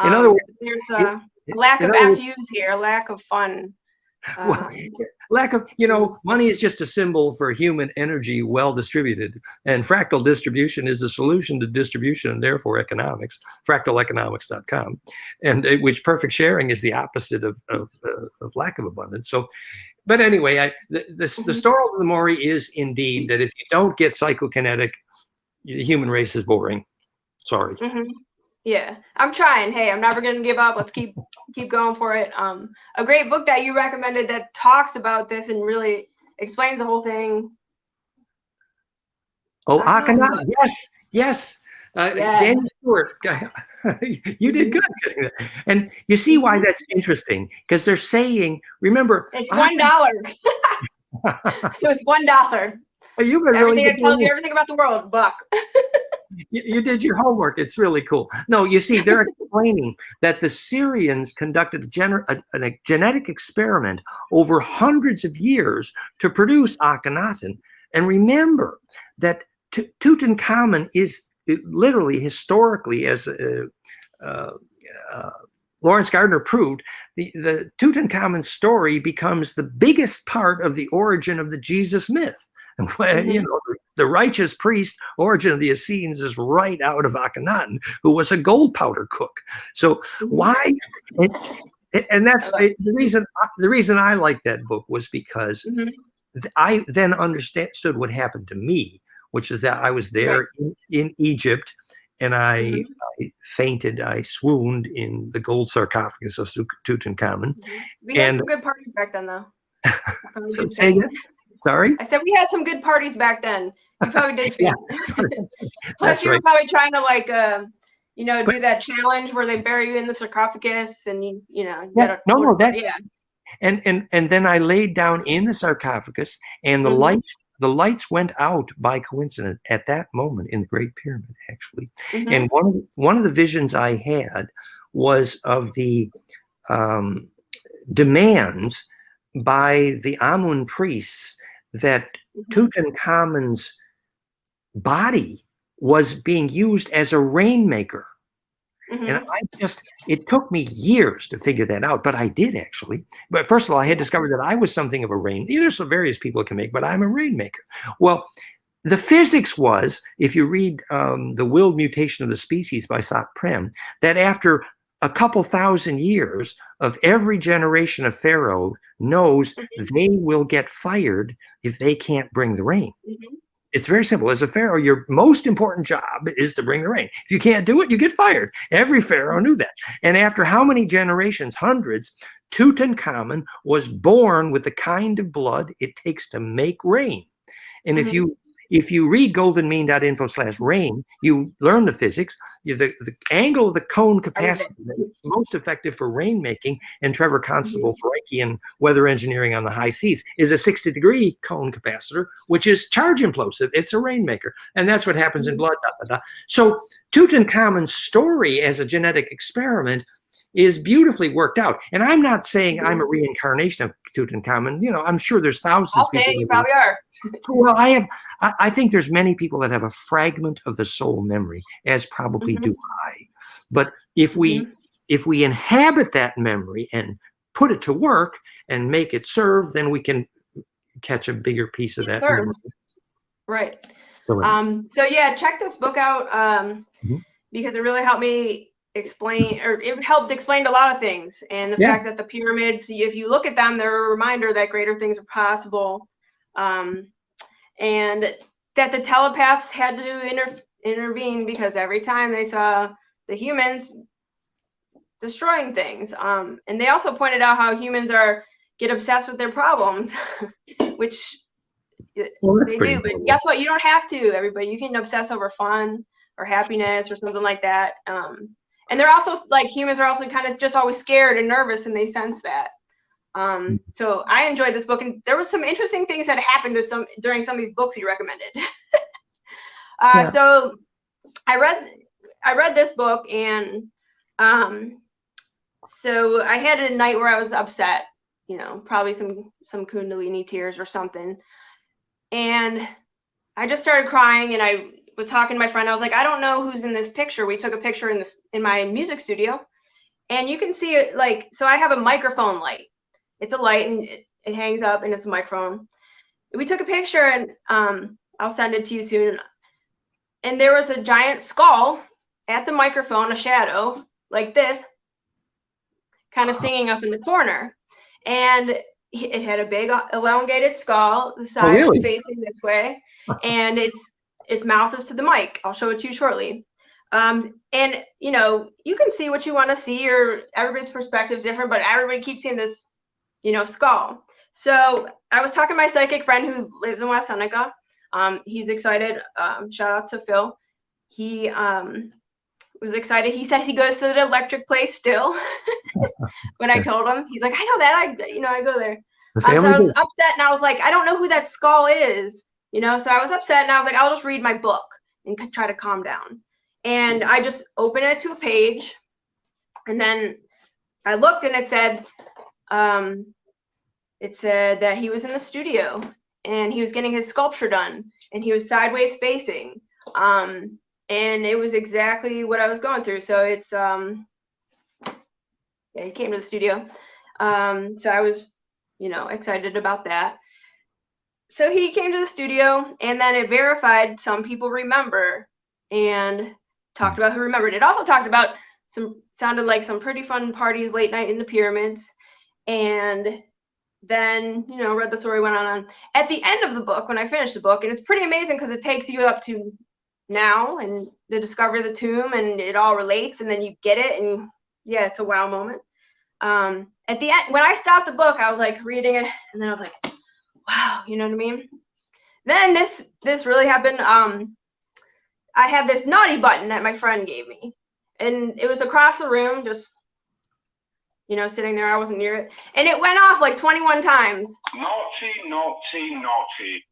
in other words,
there's a lack of FUs here, a lack of fun.
well, lack of, money is just a symbol for human energy well distributed, and fractal distribution is a solution to distribution and therefore economics, fractaleconomics.com, and which perfect sharing is the opposite of lack of abundance. So, but anyway, the story of the Mori is indeed that if you don't get psychokinetic, the human race is boring. Sorry.
Yeah, I'm trying. Hey, I'm never gonna give up. Let's keep going for it. A great book that you recommended that talks about this and really explains the whole thing.
Oh, Akhenaten. Yes. Daniel Stewart, you did good. And you see why that's interesting, because they're saying, remember,
it's $1. It was $1.
You've been
everything
really
that tells you everything about the world, $1.
You did your homework. It's really cool. No, you see, they're explaining that the Syrians conducted a genetic experiment over hundreds of years to produce Akhenaten. And remember that Tutankhamun is literally, historically, as Lawrence Gardner proved, the Tutankhamun story becomes the biggest part of the origin of the Jesus myth. The righteous priest origin of the Essenes is right out of Akhenaten, who was a gold powder cook. So why? And that's the reason. The reason I liked that book was because I then understood what happened to me, which is that I was there in Egypt, and I fainted. I swooned in the gold sarcophagus of Tutankhamun.
We had some good parties back then, though.
So say again? Sorry?
I said we had some good parties back then. You probably did faint. Plus, you were probably trying to do that challenge where they bury you in the sarcophagus, and
And then I laid down in the sarcophagus, and the lights went out by coincidence at that moment in the Great Pyramid, actually. And one of the visions I had was of the demands by the Amun priests that Tutankhamun's body was being used as a rainmaker. And it took me years to figure that out, but I did actually. But first of all, I had discovered that I was something of a there's some various people can make, but I'm a rainmaker. Well, the physics was, if you read The Willed Mutation of the Species by Sat Prem, that after a couple thousand years of every generation of pharaoh knows they will get fired if they can't bring the rain. It's very simple. As a pharaoh, your most important job is to bring the rain. If you can't do it, you get fired. Every pharaoh knew that. And after how many generations? Hundreds. Tutankhamun was born with the kind of blood it takes to make rain. And if you read goldenmean.info/rain, you learn the physics. The angle of the cone capacity that is most effective for rainmaking, and Trevor Constable for Reiki and weather engineering on the high seas, is a 60-degree cone capacitor, which is charge implosive. It's a rainmaker. And that's what happens in blood. So Tutankhamun's story as a genetic experiment is beautifully worked out. And I'm not saying I'm a reincarnation of Tutankhamun. I'm sure there's thousands of people.
Okay, you probably are.
Well, I think there's many people that have a fragment of the soul memory, as probably do I. But if we inhabit that memory and put it to work and make it serve, then we can catch a bigger piece of that memory.
Right. So yeah, check this book out because it really helped me explain, or it helped explain a lot of things. And the fact that the pyramids, if you look at them, they're a reminder that greater things are possible. And that the telepaths had to intervene because every time they saw the humans destroying things. And they also pointed out how humans get obsessed with their problems, which they do. But guess what? You don't have to, everybody. You can obsess over fun, or happiness or something like that. And they're also like, humans are also kind of just always scared and nervous, and they sense that. So I enjoyed this book, and there was some interesting things that happened during some of these books you recommended. So I read this book, and so I had a night where I was upset, you know, probably some Kundalini tears or something, and I just started crying, and I was talking to my friend. I was like, I don't know who's in this picture. We took a picture in my music studio, and you can see it, like, so I have a microphone light. It's a light, and it hangs up, and it's a microphone. We took a picture, and I'll send it to you soon. And there was a giant skull at the microphone, a shadow like this, kind of singing up in the corner. And it had a big elongated skull. The side was facing this way, and its mouth is to the mic. I'll show it to you shortly. And you know, you can see what you want to see, or everybody's perspective is different, but everybody keeps seeing this, you know, skull. So I was talking to my psychic friend who lives in West Seneca. He's excited. Shout out to Phil. He was excited. He said he goes to the electric place still. When I told him, he's like, I know that. I go there. So I was upset, and I was like, I don't know who that skull is. You know, so I was upset, and I was like, I'll just read my book and try to calm down. And I just opened it to a page, and then I looked, and it said that he was in the studio, and he was getting his sculpture done, and he was sideways facing. And it was exactly what I was going through. So it's he came to the studio. So I was, you know, excited about that. So he came to the studio, and then it verified some people remember, and talked about who remembered. It also talked about sounded like some pretty fun parties late night in the pyramids. And then, you know, read the story, went on. At the end of the book, when I finished the book, and it's pretty amazing because it takes you up to now and to discover the tomb, and it all relates, and then you get it, and yeah, it's a wow moment. At the end, when I stopped the book, I was like reading it, and then I was like, wow, you know what I mean? Then this really happened. I had this naughty button that my friend gave me, and it was across the room, just, you know, sitting there. I wasn't near it, and it went off like 21 times. Naughty, naughty, naughty.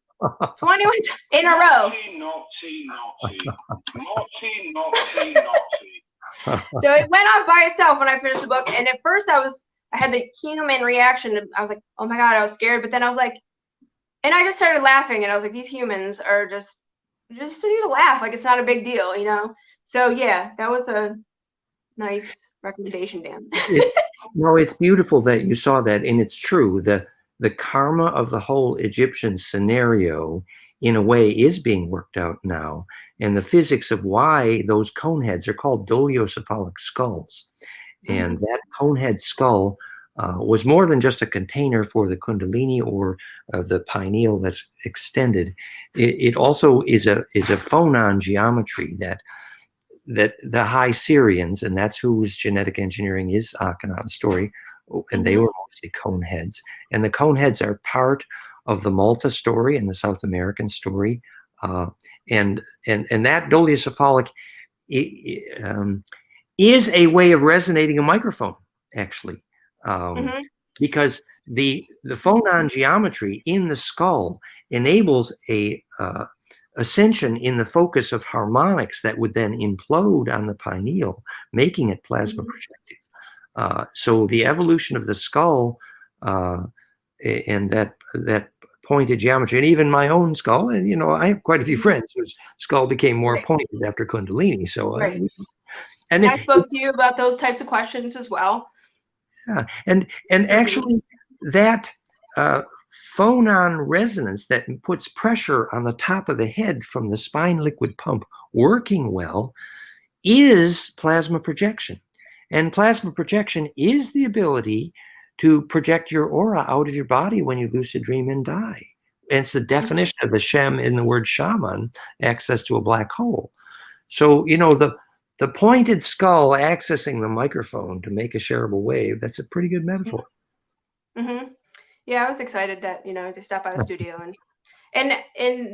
21 in a row. Naughty, naughty, naughty. Naughty, naughty, naughty. So it went off by itself when I finished the book, and at first I had the human reaction. I was like, oh my God, I was scared. But then I was like, and I just started laughing, and I was like, these humans are just need to laugh, like it's not a big deal, you know? So yeah, that was a nice recommendation, Dan.
No, it's beautiful that you saw that, and it's true. The karma of the whole Egyptian scenario, in a way, is being worked out now. And the physics of why those cone heads are called dolichocephalic skulls. And that cone head skull was more than just a container for the Kundalini or the pineal that's extended. It also is a phonon geometry that the High Syrians, and that's whose genetic engineering is Akhenaten's story, and they were mostly cone heads. And the cone heads are part of the Malta story and the South American story. And that dolichocephalic is a way of resonating a microphone, actually. Because the phonon geometry in the skull enables a ascension in the focus of harmonics that would then implode on the pineal, making it plasma projective. So the evolution of the skull and that pointed geometry, and even my own skull, and you know, I have quite a few friends whose skull became more pointed after Kundalini. So
and I spoke to you about those types of questions as well.
Yeah, and actually that phonon resonance that puts pressure on the top of the head from the spine liquid pump working well is plasma projection. And plasma projection is the ability to project your aura out of your body when you lucid dream and die. And it's the definition of the Shem in the word shaman, access to a black hole. So, you know, the pointed skull accessing the microphone to make a shareable wave, that's a pretty good metaphor.
Yeah, I was excited that, you know, to stop by the studio, and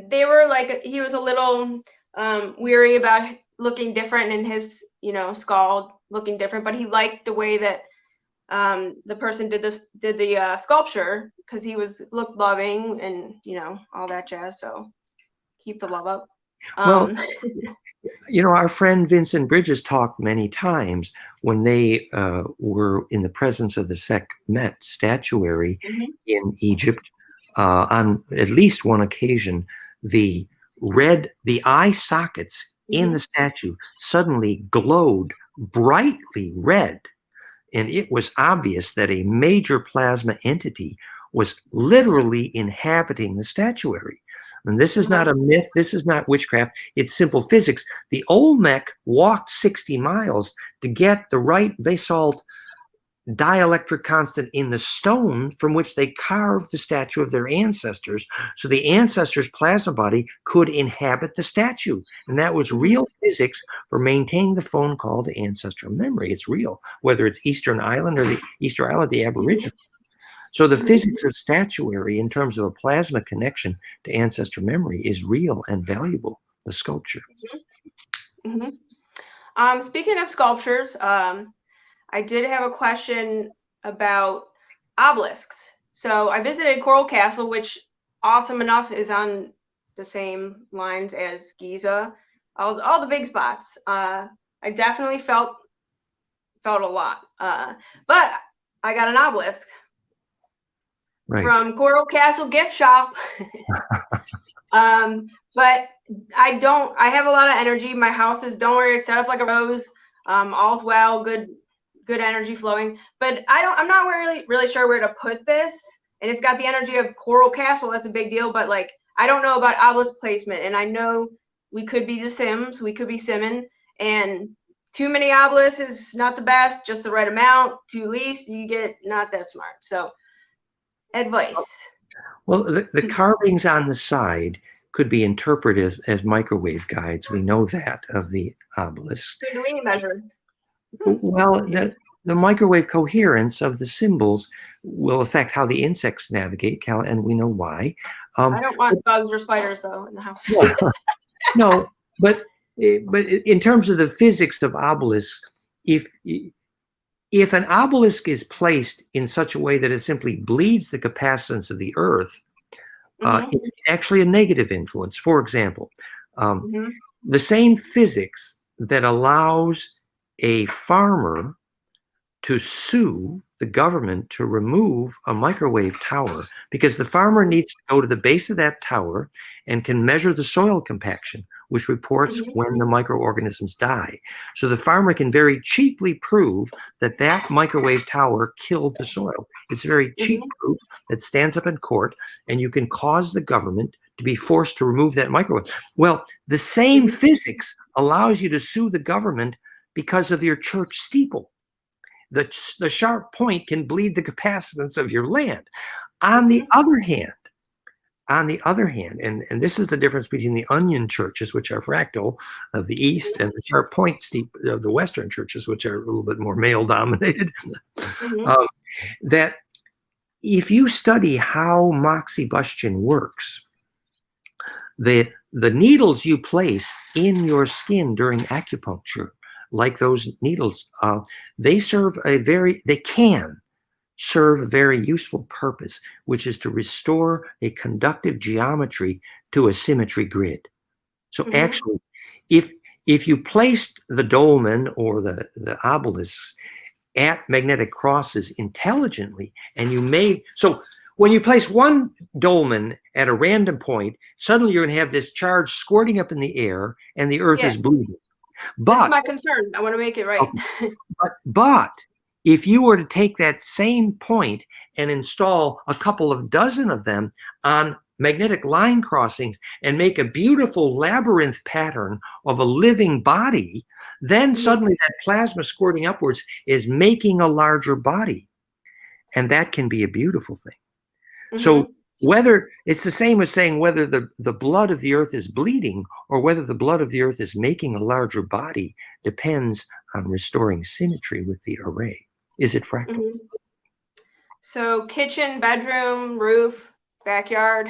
they were like, he was a little weary about looking different in his, skull looking different, but he liked the way that the person did the sculpture, because he looked loving and all that jazz. So keep the love up.
Well, our friend Vincent Bridges talked many times when they were in the presence of the Sekhmet statuary in Egypt. On at least one occasion, the eye sockets in the statue suddenly glowed brightly red. And it was obvious that a major plasma entity was literally inhabiting the statuary. And this is not a myth. This is not witchcraft. It's simple physics. The Olmec walked 60 miles to get the right basalt dielectric constant in the stone from which they carved the statue of their ancestors, so the ancestors' plasma body could inhabit the statue. And that was real physics for maintaining the phone call to ancestral memory. It's real, whether it's Eastern Island or the Easter Island, the Aboriginal. So the physics of statuary in terms of a plasma connection to ancestral memory is real and valuable, the sculpture.
Speaking of sculptures, I did have a question about obelisks. So I visited Coral Castle, which, awesome enough, is on the same lines as Giza, all the big spots. I definitely felt a lot, but I got an obelisk from Coral Castle gift shop. But I have a lot of energy. My house is, don't worry, it's set up like a rose. All's well, good energy flowing. But I'm not really sure where to put this. And it's got the energy of Coral Castle. That's a big deal. But like, I don't know about obelisk placement. And I know we could be the Sims. We could be simming. And too many obelisks is not the best. Just the right amount. Too least, you get not that smart. So, advice.
Well, the carvings on the side could be interpreted as microwave guides. We know that of the obelisk.
Kundalini measure.
Well, the microwave coherence of the symbols will affect how the insects navigate, and we know why.
I don't want bugs or spiders, though, in the house.
No, but in terms of the physics of obelisks, if an obelisk is placed in such a way that it simply bleeds the capacitance of the earth, it's actually a negative influence. For example, the same physics that allows a farmer to sue the government to remove a microwave tower, because the farmer needs to go to the base of that tower and can measure the soil compaction, which reports when the microorganisms die. So the farmer can very cheaply prove that that microwave tower killed the soil. It's very cheap proof that stands up in court, and you can cause the government to be forced to remove that microwave. Well, the same physics allows you to sue the government because of your church steeple. The sharp point can bleed the capacitance of your land. On the other hand, and this is the difference between the onion churches, which are fractal of the East, and the sharp point steep of the Western churches, which are a little bit more male dominated, that if you study how moxibustion works, the needles you place in your skin during acupuncture, like those needles, they can serve a very useful purpose, which is to restore a conductive geometry to a symmetry grid. So actually, if you placed the dolmen or the obelisks at magnetic crosses intelligently, and so when you place one dolmen at a random point, suddenly you're going to have this charge squirting up in the air, and the earth is bleeding.
That's my concern. I want to make it right.
But if you were to take that same point and install a couple of dozen of them on magnetic line crossings and make a beautiful labyrinth pattern of a living body, then suddenly that plasma squirting upwards is making a larger body. And that can be a beautiful thing. So whether it's the same as saying whether the blood of the earth is bleeding or whether the blood of the earth is making a larger body depends on restoring symmetry with the array. Is it fractal?
So kitchen, bedroom, roof, backyard.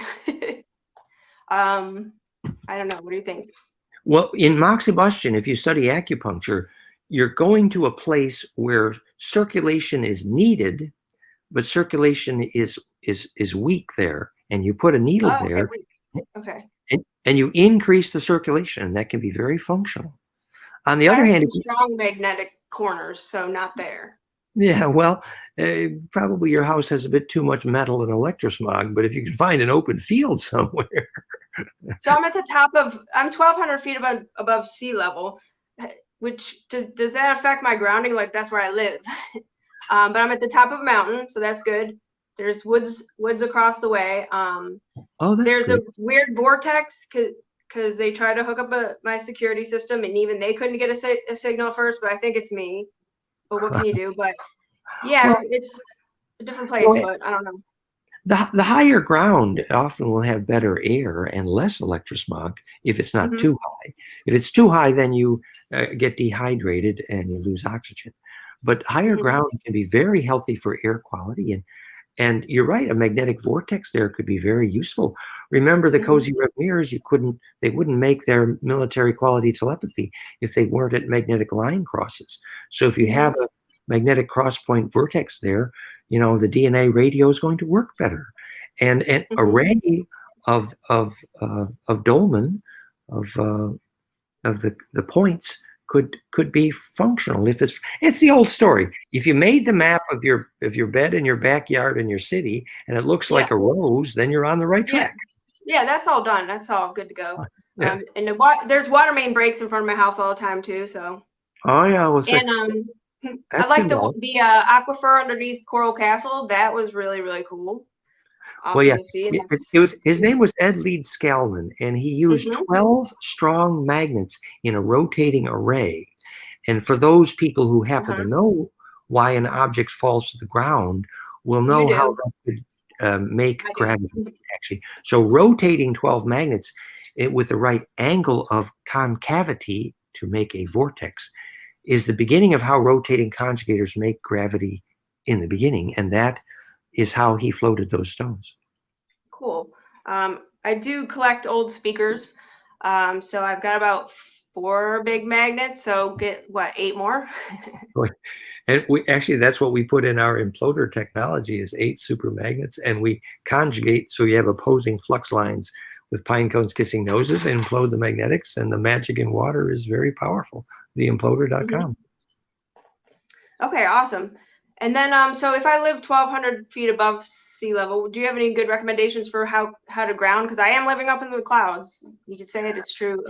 I don't know. What do you think?
Well, in moxibustion, if you study acupuncture, you're going to a place where circulation is needed, but circulation is weak there, and you put a needle
Oh, okay.
there,
Okay.
and you increase the circulation, and that can be very functional. On the
I
other
have
hand,
some strong magnetic corners, so not there.
yeah, well, probably your house has a bit too much metal and electrosmog, but if you can find an open field somewhere.
So I'm at the top of, I'm 1,200 feet above sea level, which does that affect my grounding? Like that's where I live. But I'm at the top of a mountain, so that's good. There's woods across the way.
Oh, that's
There's
good.
a weird vortex because they tried to hook up my security system, and even they couldn't get a signal first. But I think it's me. But what can you do? But yeah,
Well,
it's a different place.
well,
But I don't know.
the higher ground often will have better air and less electrosmog if it's not too high. If it's too high, then you get dehydrated and you lose oxygen. But higher ground can be very healthy for air quality. And you're right, a magnetic vortex there could be very useful. Remember the cozy red mirrors, they wouldn't make their military quality telepathy if they weren't at magnetic line crosses. So if you have a magnetic cross point vortex there, the DNA radio is going to work better. And an array of dolmen, of the points could be functional if it's the old story. If you made the map of your bed and your backyard and your city and it looks like a rose, then you're on the right track.
Yeah, that's all done. That's all good to go.
Yeah.
And there's water main breaks in front of my house all the time too. So.
Oh yeah, well,
And I like the aquifer underneath Coral Castle. That was really, really cool.
Well, yeah, his name was Ed Lead Scalman, and he used 12 strong magnets in a rotating array. And for those people who happen to know why an object falls to the ground, will know how that could make gravity, actually. So rotating 12 magnets with the right angle of concavity to make a vortex is the beginning of how rotating conjugators make gravity in the beginning. And that is how he floated those stones.
Cool. I do collect old speakers. So I've got about 4 big magnets. So get what, 8 more?
And that's what we put in our imploder technology is 8 super magnets, and we conjugate so you have opposing flux lines with pine cones kissing noses and implode the magnetics, and the magic in water is very powerful. Theimploder.com.
Okay, awesome. And then, so if I live 1,200 feet above sea level, do you have any good recommendations for how to ground? Because I am living up in the clouds. You could say it, it's true.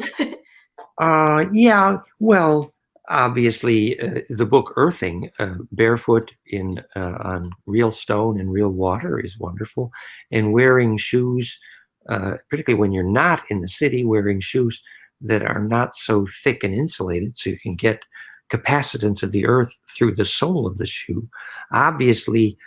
Yeah, well, obviously, the book Earthing, barefoot on real stone and real water is wonderful. And wearing shoes, particularly when you're not in the city, wearing shoes that are not so thick and insulated so you can get capacitance of the earth through the sole of the shoe. Obviously,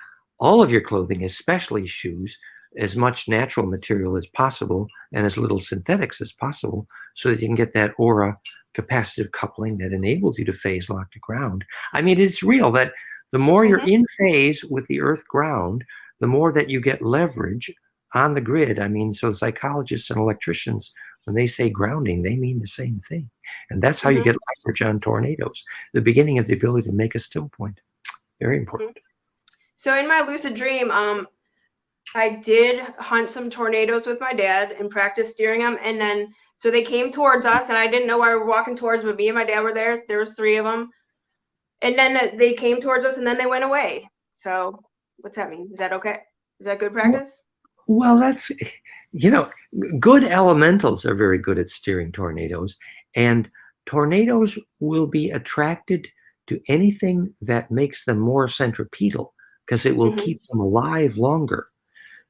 all of your clothing, especially shoes, as much natural material as possible and as little synthetics as possible so that you can get that aura capacitive coupling that enables you to phase lock to ground. I mean, it's real that the more you're in phase with the earth ground, the more that you get leverage on the grid. I mean, so psychologists and electricians, when they say grounding, they mean the same thing. And that's how you get leverage on tornadoes, the beginning of the ability to make a still point. Very important.
So in my lucid dream, I did hunt some tornadoes with my dad and practice steering them. And then, so they came towards us and I didn't know why we were walking towards, but me and my dad were there. There was 3 of them. And then they came towards us and then they went away. So what's that mean? Is that okay? Is that good practice?
Well, that's, good elementals are very good at steering tornadoes, and tornadoes will be attracted to anything that makes them more centripetal because it will keep them alive longer.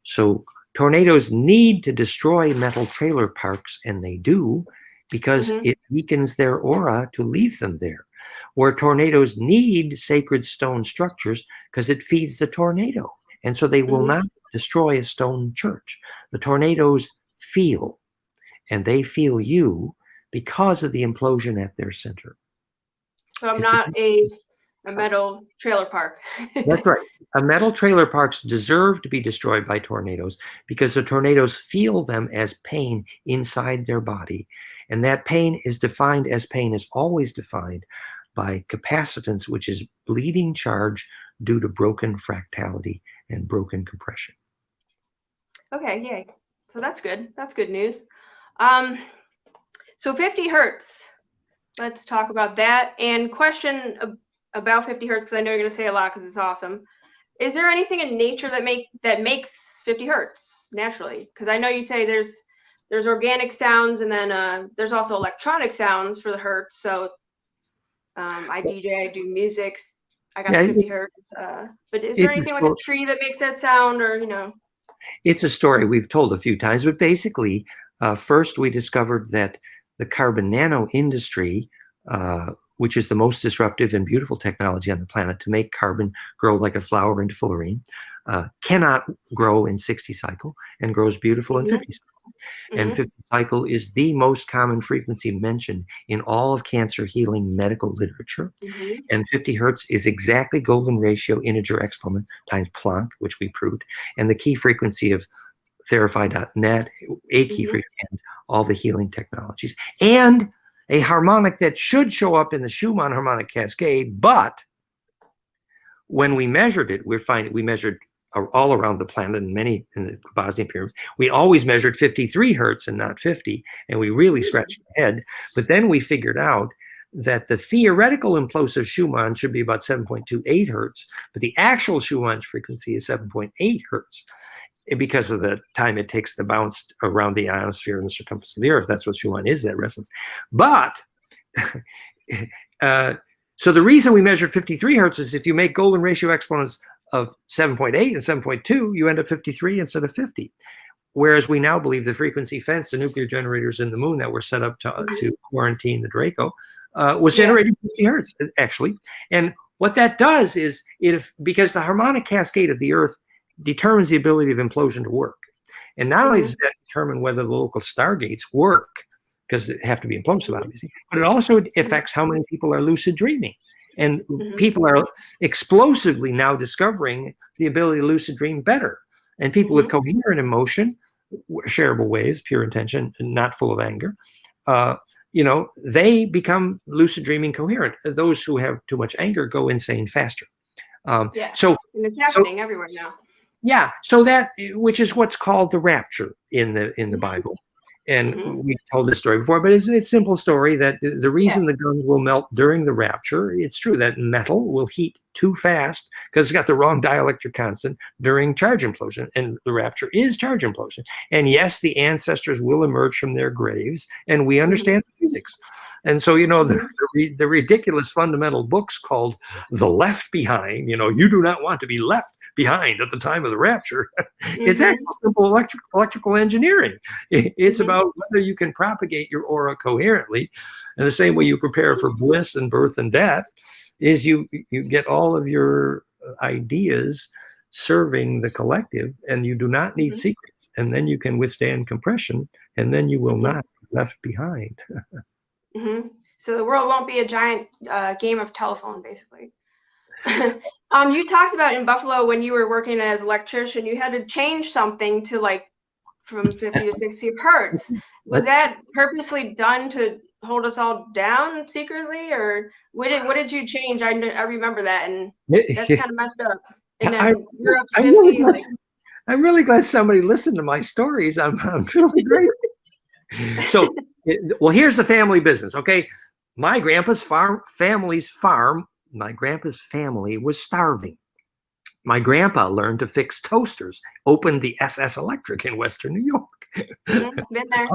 So tornadoes need to destroy metal trailer parks, and they do, because it weakens their aura to leave them there. Where tornadoes need sacred stone structures because it feeds the tornado. And so they will not destroy a stone church. The tornadoes feel, and they feel you because of the implosion at their center.
So I'm not a metal trailer park.
That's right. Metal trailer parks deserve to be destroyed by tornadoes because the tornadoes feel them as pain inside their body. And that pain is defined as pain is always defined by capacitance, which is bleeding charge due to broken fractality and broken compression.
Okay, yay. So that's good. That's good news. So 50 hertz. Let's talk about that. And question about 50 hertz, because I know you're going to say a lot because it's awesome. Is there anything in nature that makes 50 hertz naturally? Because I know you say there's organic sounds, and then there's also electronic sounds for the hertz. So I DJ, I do music. I got 50 hertz. But is there anything like a tree that makes that sound, or
It's a story we've told a few times, but basically, first we discovered that the carbon nano industry, which is the most disruptive and beautiful technology on the planet to make carbon grow like a flower into fullerene, cannot grow in 60 cycle and grows beautiful in 50 cycle. And 50 cycle is the most common frequency mentioned in all of cancer healing medical literature. And 50 hertz is exactly golden ratio integer exponent times Planck, which we proved, and the key frequency of Therify.net, a key frequency, and all the healing technologies, and a harmonic that should show up in the Schumann harmonic cascade. But when we measured it, we measured all around the planet and many in the Bosnian pyramids. We always measured 53 hertz and not 50, and we really scratched our head. But then we figured out that the theoretical implosive Schumann should be about 7.28 hertz, but the actual Schumann frequency is 7.8 hertz. Because of the time it takes to bounce around the ionosphere and the circumference of the Earth. That's what Schumann is, that resonance. But, so the reason we measured 53 hertz is if you make golden ratio exponents of 7.8 and 7.2, you end up 53 instead of 50. Whereas we now believe the frequency fence, the nuclear generators in the moon that were set up to quarantine the Draco, was generating 50 hertz, actually. And what that does is, because the harmonic cascade of the Earth determines the ability of implosion to work. And not only does that determine whether the local stargates work, because they have to be implosive, obviously, but it also affects how many people are lucid dreaming. And people are explosively now discovering the ability to lucid dream better. And people with coherent emotion, shareable waves, pure intention, not full of anger, they become lucid dreaming coherent. Those who have too much anger go insane faster.
So and it's happening everywhere now.
Yeah, so that, which is what's called the rapture in the Bible. And we told this story before, but it's a simple story that the reason the guns will melt during the rapture, it's true that metal will heat too fast because it's got the wrong dielectric constant during charge implosion. And the rapture is charge implosion. And yes, the ancestors will emerge from their graves, and we understand physics. And so, the ridiculous fundamental books called The Left Behind, you do not want to be left behind at the time of the rapture. It's actually simple electrical engineering. It's about whether you can propagate your aura coherently. And the same way you prepare for bliss and birth and death is you get all of your ideas serving the collective, and you do not need secrets. And then you can withstand compression, and then you will not be left behind.
So the world won't be a giant game of telephone, basically. You talked about in Buffalo when you were working as an electrician, you had to change something to from 50 to 60 hertz. Was that purposely done to hold us all down secretly, or what did you change? I remember that, and that's kind of messed up. And then you're up 50.
I'm really glad somebody listened to my stories. I'm really great. So, well, here's the family business. Okay, my grandpa's family's farm. My grandpa's family was starving. My grandpa learned to fix toasters, opened the SS Electric in Western New York.
Been there.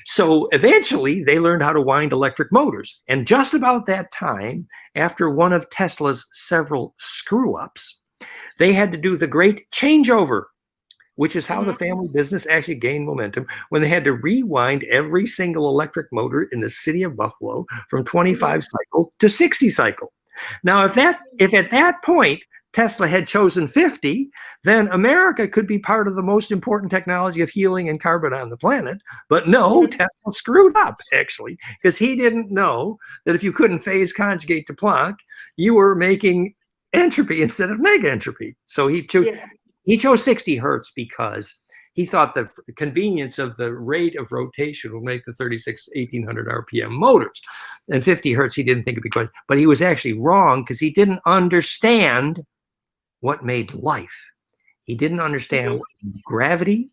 So eventually they learned how to wind electric motors. And just about that time, after one of Tesla's several screw-ups, they had to do the great changeover, which is how the family business actually gained momentum, when they had to rewind every single electric motor in the city of Buffalo from 25 cycle to 60 cycle. Now, if at that point Tesla had chosen 50, then America could be part of the most important technology of healing and carbon on the planet. But no, Tesla screwed up, actually, because he didn't know that if you couldn't phase conjugate to Planck, you were making entropy instead of nega entropy. So he chose 60 hertz because he thought the convenience of the rate of rotation will make the 36 1800 RPM motors. And 50 hertz, he didn't think it'd be quite, but he was actually wrong because he didn't understand what made life. He didn't understand gravity.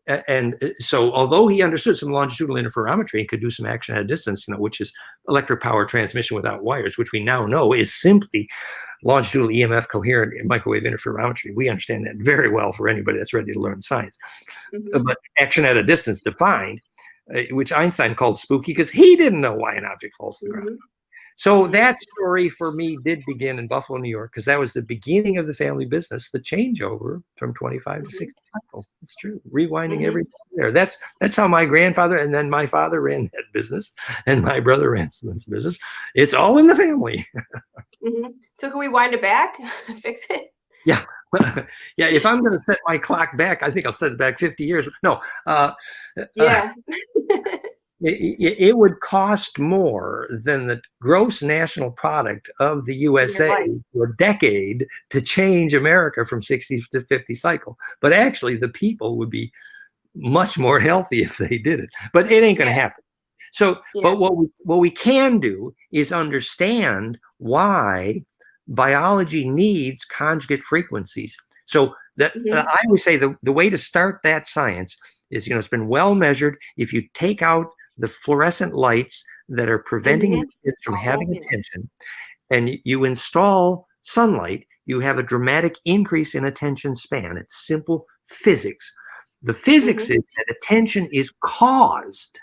And so although he understood some longitudinal interferometry and could do some action at a distance, which is electric power transmission without wires, which we now know is simply longitudinal EMF coherent microwave interferometry. We understand that very well for anybody that's ready to learn science. But action at a distance defined, which Einstein called spooky because he didn't know why an object falls to the ground. So that story for me did begin in Buffalo, New York, because that was the beginning of the family business, the changeover from 25 to 60 cycle. It's true. Rewinding everything there. That's how my grandfather and then my father ran that business and my brother ran this business. It's all in the family.
So can we wind it back? Fix it?
Yeah. Yeah, if I'm going to set my clock back, I think I'll set it back 50 years. No. It would cost more than the gross national product of the USA for a decade to change America from 60 to 50 cycle. But actually, the people would be much more healthy if they did it. But it ain't going to happen. So, but what we can do is understand why biology needs conjugate frequencies. So that I would say the way to start that science is, it's been well measured. If you take out the fluorescent lights that are preventing your kids from having attention, and you install sunlight, you have a dramatic increase in attention span. It's simple physics. The physics is that attention is caused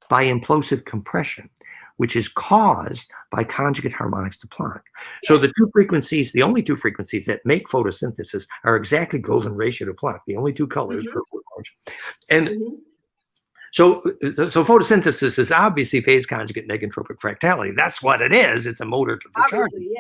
by implosive compression, which is caused by conjugate harmonics to Planck. So the two frequencies, the only two frequencies that make photosynthesis are exactly golden ratio to Planck, the only two colors, purple and orange. And so photosynthesis is obviously phase conjugate negentropic fractality. That's what it is. It's a motor for charging.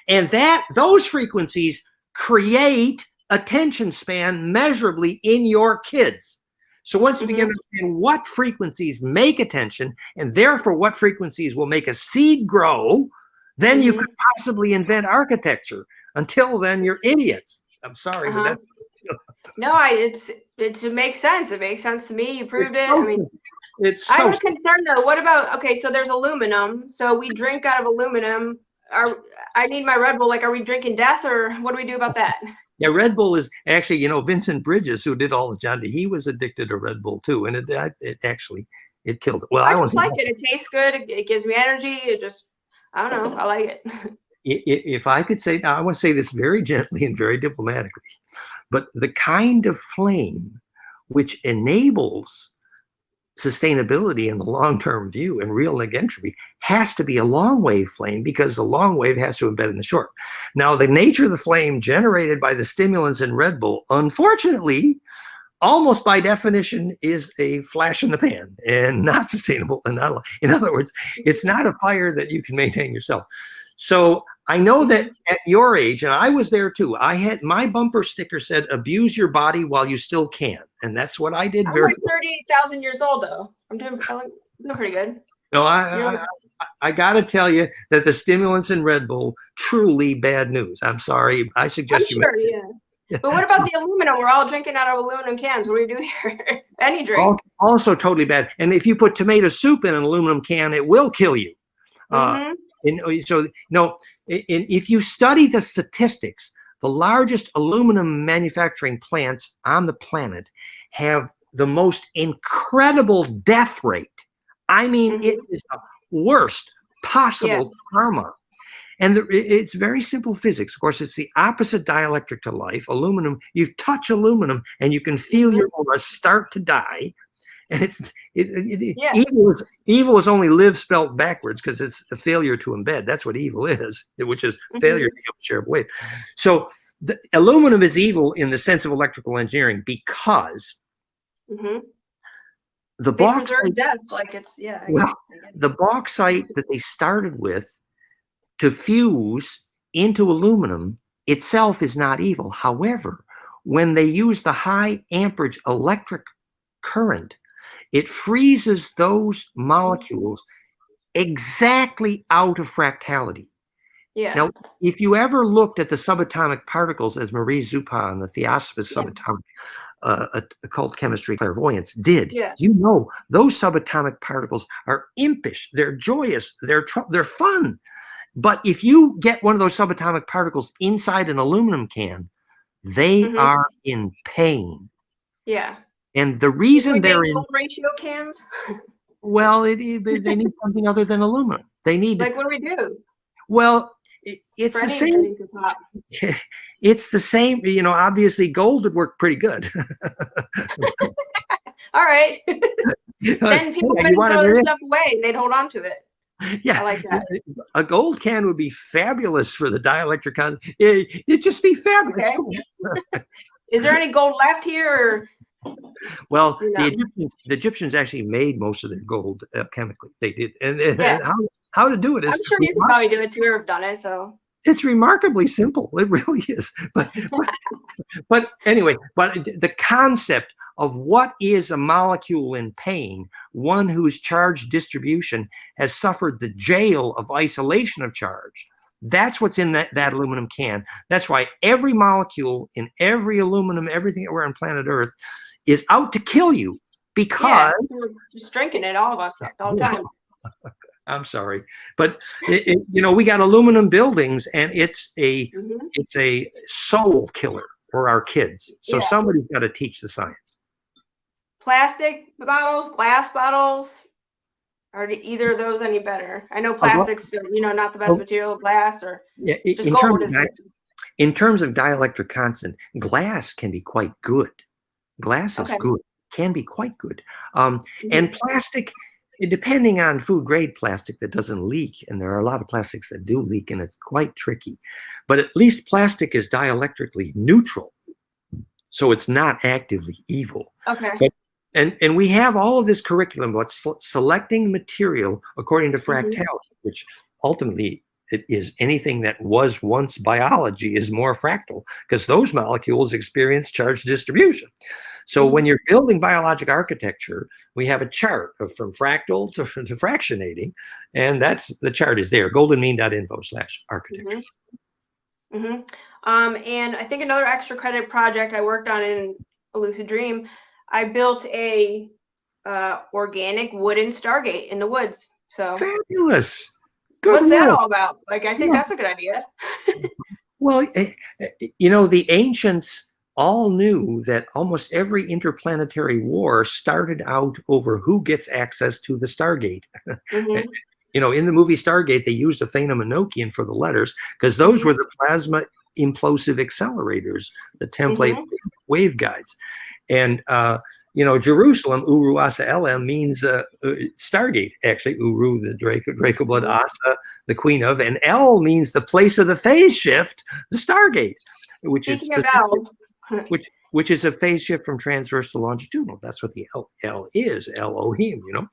And those frequencies create attention span measurably in your kids. So once you begin to understand what frequencies make attention, and therefore what frequencies will make a seed grow, then you could possibly invent architecture. Until then, you're idiots. I'm sorry, but that's...
No, it makes sense. It makes sense to me. You proved it. I mean,
it's
I have a concern though. What about, okay, so there's aluminum. So we drink out of aluminum. I need my Red Bull. Like, are we drinking death, or what do we do about that?
Yeah, Red Bull is actually, Vincent Bridges, who did all the John D, he was addicted to Red Bull too, and it killed it. Well,
I just like it. It tastes good. It gives me energy. I don't know. I like it.
If I could say, now I want to say this very gently and very diplomatically, but the kind of flame which enables sustainability in the long-term view and real negentropy has to be a long-wave flame, because the long wave has to embed in the short. Now, the nature of the flame generated by the stimulants in Red Bull, unfortunately, almost by definition, is a flash in the pan and not sustainable. And not, in other words, it's not a fire that you can maintain yourself. So I know that at your age, and I was there too, I had my bumper sticker said, "Abuse your body while you still can." And that's what I did.
I'm like 38,000 years old though. I'm doing pretty good.
No, I got to tell you that the stimulants in Red Bull, truly bad news. I'm sorry. I suggest
But what about the aluminum? We're all drinking out of aluminum cans. What do we do here? Any drink.
Also totally bad. And if you put tomato soup in an aluminum can, it will kill you. If you study the statistics, the largest aluminum manufacturing plants on the planet have the most incredible death rate. I mean, it is the worst possible karma. And it's very simple physics. Of course, it's the opposite dielectric to life. Aluminum, you touch aluminum and you can feel your aura start to die. And evil is only live spelt backwards, because it's a failure to embed. That's what evil is, which is failure to share wave. So the aluminum is evil in the sense of electrical engineering, because the bauxite, the bauxite that they started with to fuse into aluminum itself is not evil. However, when they use the high amperage electric current, it freezes those molecules exactly out of fractality.
Yeah.
Now, if you ever looked at the subatomic particles, as Marie Zupan, the Theosophist subatomic occult chemistry clairvoyance did,
Yeah.
you know those subatomic particles are impish, they're joyous, they're fun. But if you get one of those subatomic particles inside an aluminum can, they are in pain.
Yeah.
And the reason they're in
ratio cans.
well, they need something other than aluminum. They need
Like what do we do?
well, it's the same. It's the same. You know, obviously, gold would work pretty good.
All right. Then people couldn't throw their stuff away. They'd hold on to it.
Yeah,
I like that.
A gold can would be fabulous for the dielectric constant. It'd just be fabulous.
Okay.
Cool.
Is there any gold left here? Or,
well, the Egyptians actually made most of their gold chemically. They did, and how to do it is.
I'm sure you can probably do it too, or have done it. So
it's remarkably simple. It really is. But anyway, but the concept of what is a molecule in pain, one whose charge distribution has suffered the jail of isolation of charge. That's what's in that aluminum can. That's why every molecule in every aluminum, everything that we're on planet Earth, is out to kill you because
we're just drinking it, all of us, all the time.
I'm sorry, but you know, we got aluminum buildings, and it's a soul killer for our kids. So somebody's got to teach the science.
Plastic bottles, glass bottles, are either of those any better? I know plastics, you know, not the best material, glass or just gold.
In terms of dielectric constant, glass can be quite good. Glass is good, can be quite good. And plastic, depending on food grade plastic that doesn't leak, and there are a lot of plastics that do leak, and it's quite tricky. But at least plastic is dielectrically neutral, so it's not actively evil.
Okay.
But and we have all of this curriculum about selecting material according to fractality, which ultimately it is anything that was once biology is more fractal, because those molecules experience charge distribution. So when you're building biologic architecture, we have a chart from fractal to fractionating, and that's the chart is there, goldenmean.info/architecture.
And I think another extra credit project I worked on in a lucid dream, I built a organic wooden Stargate in the woods. So
fabulous. Good
What's that all about? Like, I think that's a good idea.
Well, you know, the ancients all knew that almost every interplanetary war started out over who gets access to the Stargate. You know, in the movie Stargate, they used a Phaenomenokian for the letters because those were the plasma implosive accelerators, the template waveguides. And, you know, Jerusalem, Uru Asa Elem, means Stargate, actually. Uru, the Draco blood, Asa, the queen of, and El means the place of the phase shift, the Stargate, which is a phase shift from transverse to longitudinal. That's what the El is, Elohim, you know.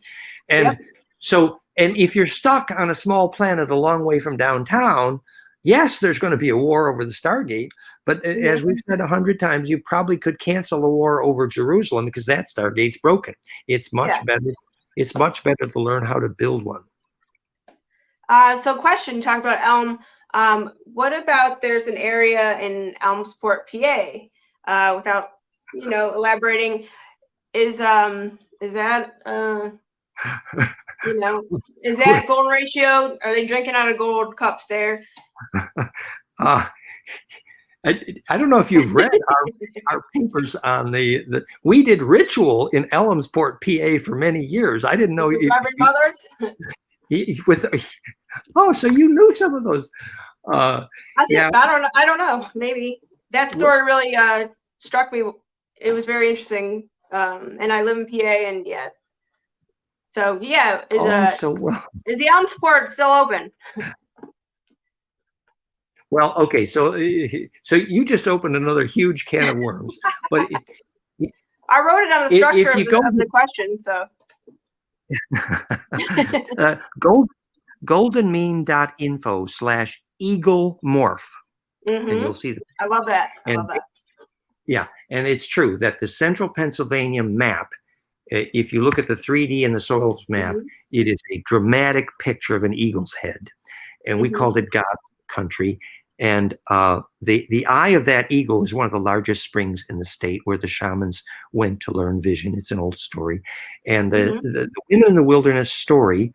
And so, and if you're stuck on a small planet a long way from downtown, yes, there's going to be a war over the Stargate, but as we've said 100 times, you probably could cancel a war over Jerusalem because that Stargate's broken. It's much better. It's much better to learn how to build one.
So question, talk about Elm. What about there's an area in Elmsport, PA, without, you know, elaborating, is that, you know, is that golden ratio? Are they drinking out of gold cups there?
I don't know if you've read our papers on the we did ritual in Elmsport, PA for many years. I didn't know
Reverend Mothers.
So you knew some of those.
I don't know. Maybe that story really struck me. It was very interesting. And I live in PA, and so is the Elmsport still open?
Well, okay, so you just opened another huge can of worms, but
I wrote it on the structure of the question, so.
goldenmean.info/eagle-morph, and you'll see
I love that. I love that.
Yeah, and it's true that the central Pennsylvania map, if you look at the 3D and the soils map, it is a dramatic picture of an eagle's head, and we called it country. And the eye of that eagle is one of the largest springs in the state where the shamans went to learn vision. It's an old story. And the Women in the Wilderness story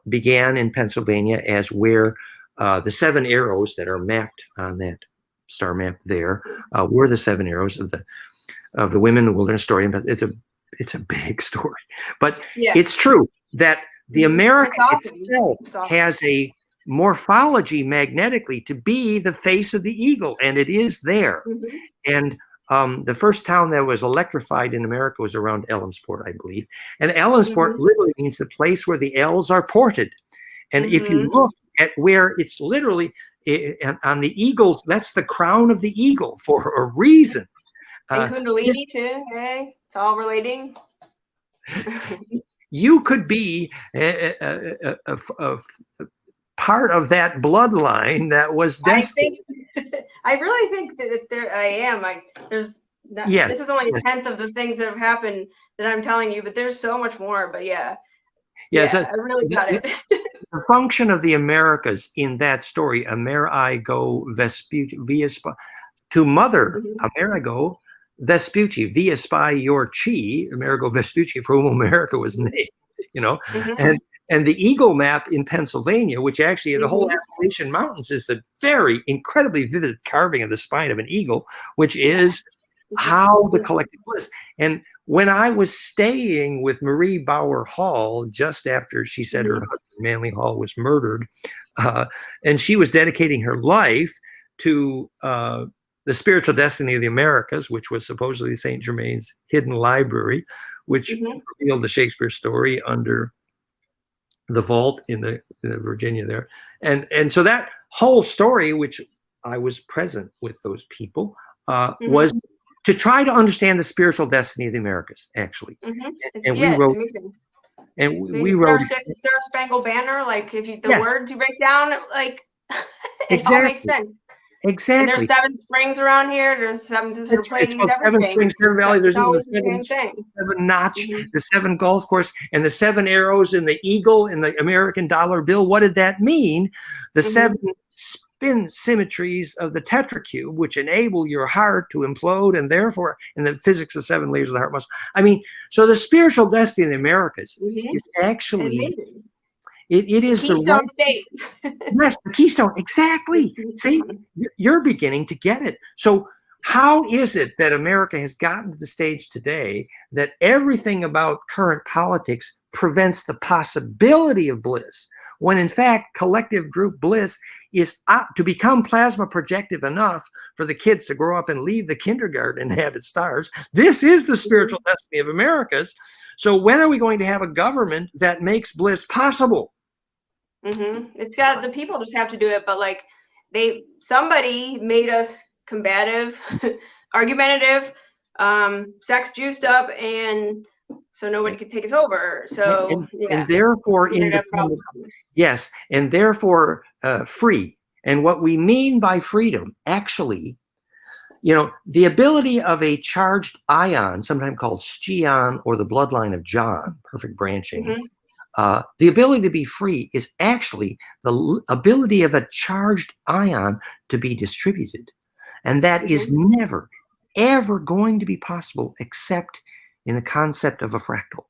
began in Pennsylvania as where the 7 arrows that are mapped on that star map there were the 7 arrows of the Women in the Wilderness story. But it's a big story. But it's true that the America itself has a morphology magnetically to be the face of the eagle, and it is there. And the first town that was electrified in America was around Elmsport, I believe. And Elmsport literally means the place where the elves are ported. And if you look at where it's literally on the eagles, that's the crown of the eagle for a reason.
And Kundalini too, hey? It's all relating.
You could be a part of that bloodline that was destined.
I really think that there I am. This is only a tenth of the things that have happened that I'm telling you, but there's so much more. But I really got it.
The function of the Americas in that story, Amerigo Vespucci, to mother Amerigo Vespucci, via spy your chi, Amerigo Vespucci, for whom America was named, and the eagle map in Pennsylvania, which actually the whole Appalachian Mountains is the very incredibly vivid carving of the spine of an eagle, which is how the collective bliss. And when I was staying with Marie Bauer Hall just after she said her husband Manly Hall was murdered, and she was dedicating her life to the spiritual destiny of the Americas, which was supposedly St. Germain's hidden library, which revealed the Shakespeare story under the vault in the Virginia there. And so that whole story, which I was present with those people, was to try to understand the spiritual destiny of the Americas, actually. And we wrote, we wrote
Star Spangled Banner, like if you, the words you break down, like it all makes sense.
Exactly.
And there's 7 springs around here. There's 7 sister places.
It's 7 springs, 7 valley. There's even the 7 notch, the 7 golf course, and the 7 arrows in the eagle in the American dollar bill. What did that mean? The 7 spin symmetries of the tetracube, which enable your heart to implode, and therefore, in the physics of 7 layers of the heart muscle. I mean, so the spiritual destiny of the Americas is actually. It is the
Keystone State.
Yes, the Keystone, exactly. See, you're beginning to get it. So how is it that America has gotten to the stage today that everything about current politics prevents the possibility of bliss, when in fact collective group bliss is to become plasma projective enough for the kids to grow up and leave the kindergarten and inhabit stars? This is the spiritual destiny of Americas. So when are we going to have a government that makes bliss possible?
It's got, the people just have to do it, but like somebody made us combative, argumentative, sex juiced up, and so nobody could take us over. So
and therefore independent, yes, and therefore free. And what we mean by freedom, actually, the ability of a charged ion, sometimes called Shion or the bloodline of John, perfect branching. The ability to be free is actually the ability of a charged ion to be distributed. And that is never, ever going to be possible except in the concept of a fractal.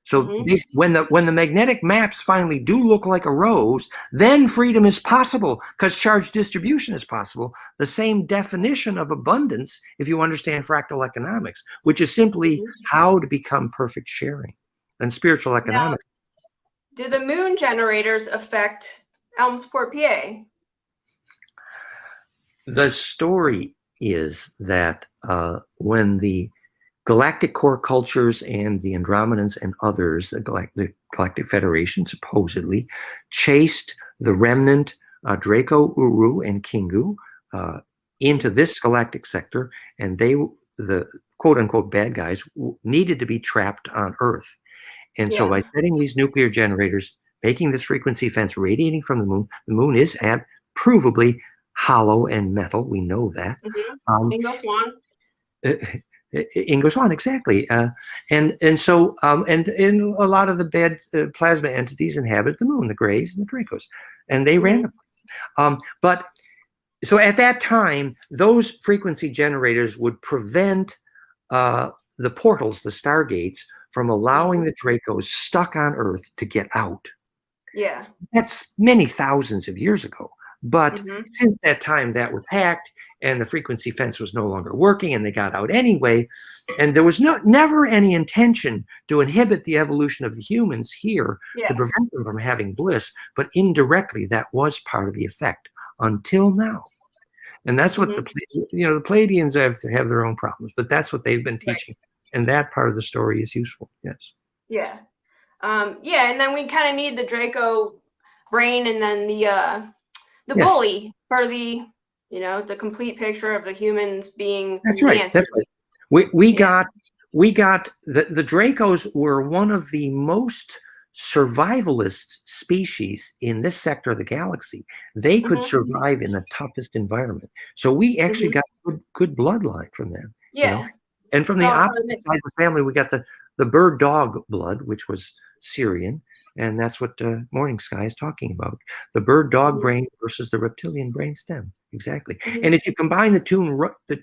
So when the magnetic maps finally do look like a rose, then freedom is possible because charge distribution is possible. The same definition of abundance, if you understand fractal economics, which is simply how to become perfect sharing and spiritual economics.
Now, do the moon generators affect Elmsport, PA?
The story is that when the galactic core cultures and the Andromedans and others, the Galactic Federation supposedly, chased the remnant Draco, Uru, and Kingu into this galactic sector, and the quote-unquote bad guys needed to be trapped on Earth. And so by setting these nuclear generators, making this frequency fence radiating from the moon is provably hollow and metal. We know that.
Ingo Swan.
Ingo Swan, exactly. And so a lot of the bad plasma entities inhabit the moon, the Greys and the Dracos. And they ran the place. But so at that time, those frequency generators would prevent the portals, the stargates, from allowing the Dracos stuck on Earth to get out.
Yeah.
That's many thousands of years ago. But since that time, that was hacked, and the frequency fence was no longer working, and they got out anyway. And there was never any intention to inhibit the evolution of the humans here to prevent them from having bliss, but indirectly, that was part of the effect until now. And that's what the Pleiadians have their own problems, but that's what they've been teaching. And that part of the story is useful. Yes.
Yeah. Yeah. And then we kind of need the Draco brain and then the bully for the, the complete picture of the humans being
That's right. That's right. We got the Dracos were one of the most survivalist species in this sector of the galaxy. They could survive in the toughest environment. So we actually got good bloodline from them.
Yeah.
And from the opposite side of the family, we got the bird dog blood, which was Syrian. And that's what Morning Sky is talking about. The bird dog brain versus the reptilian brain stem. Exactly. And if you combine the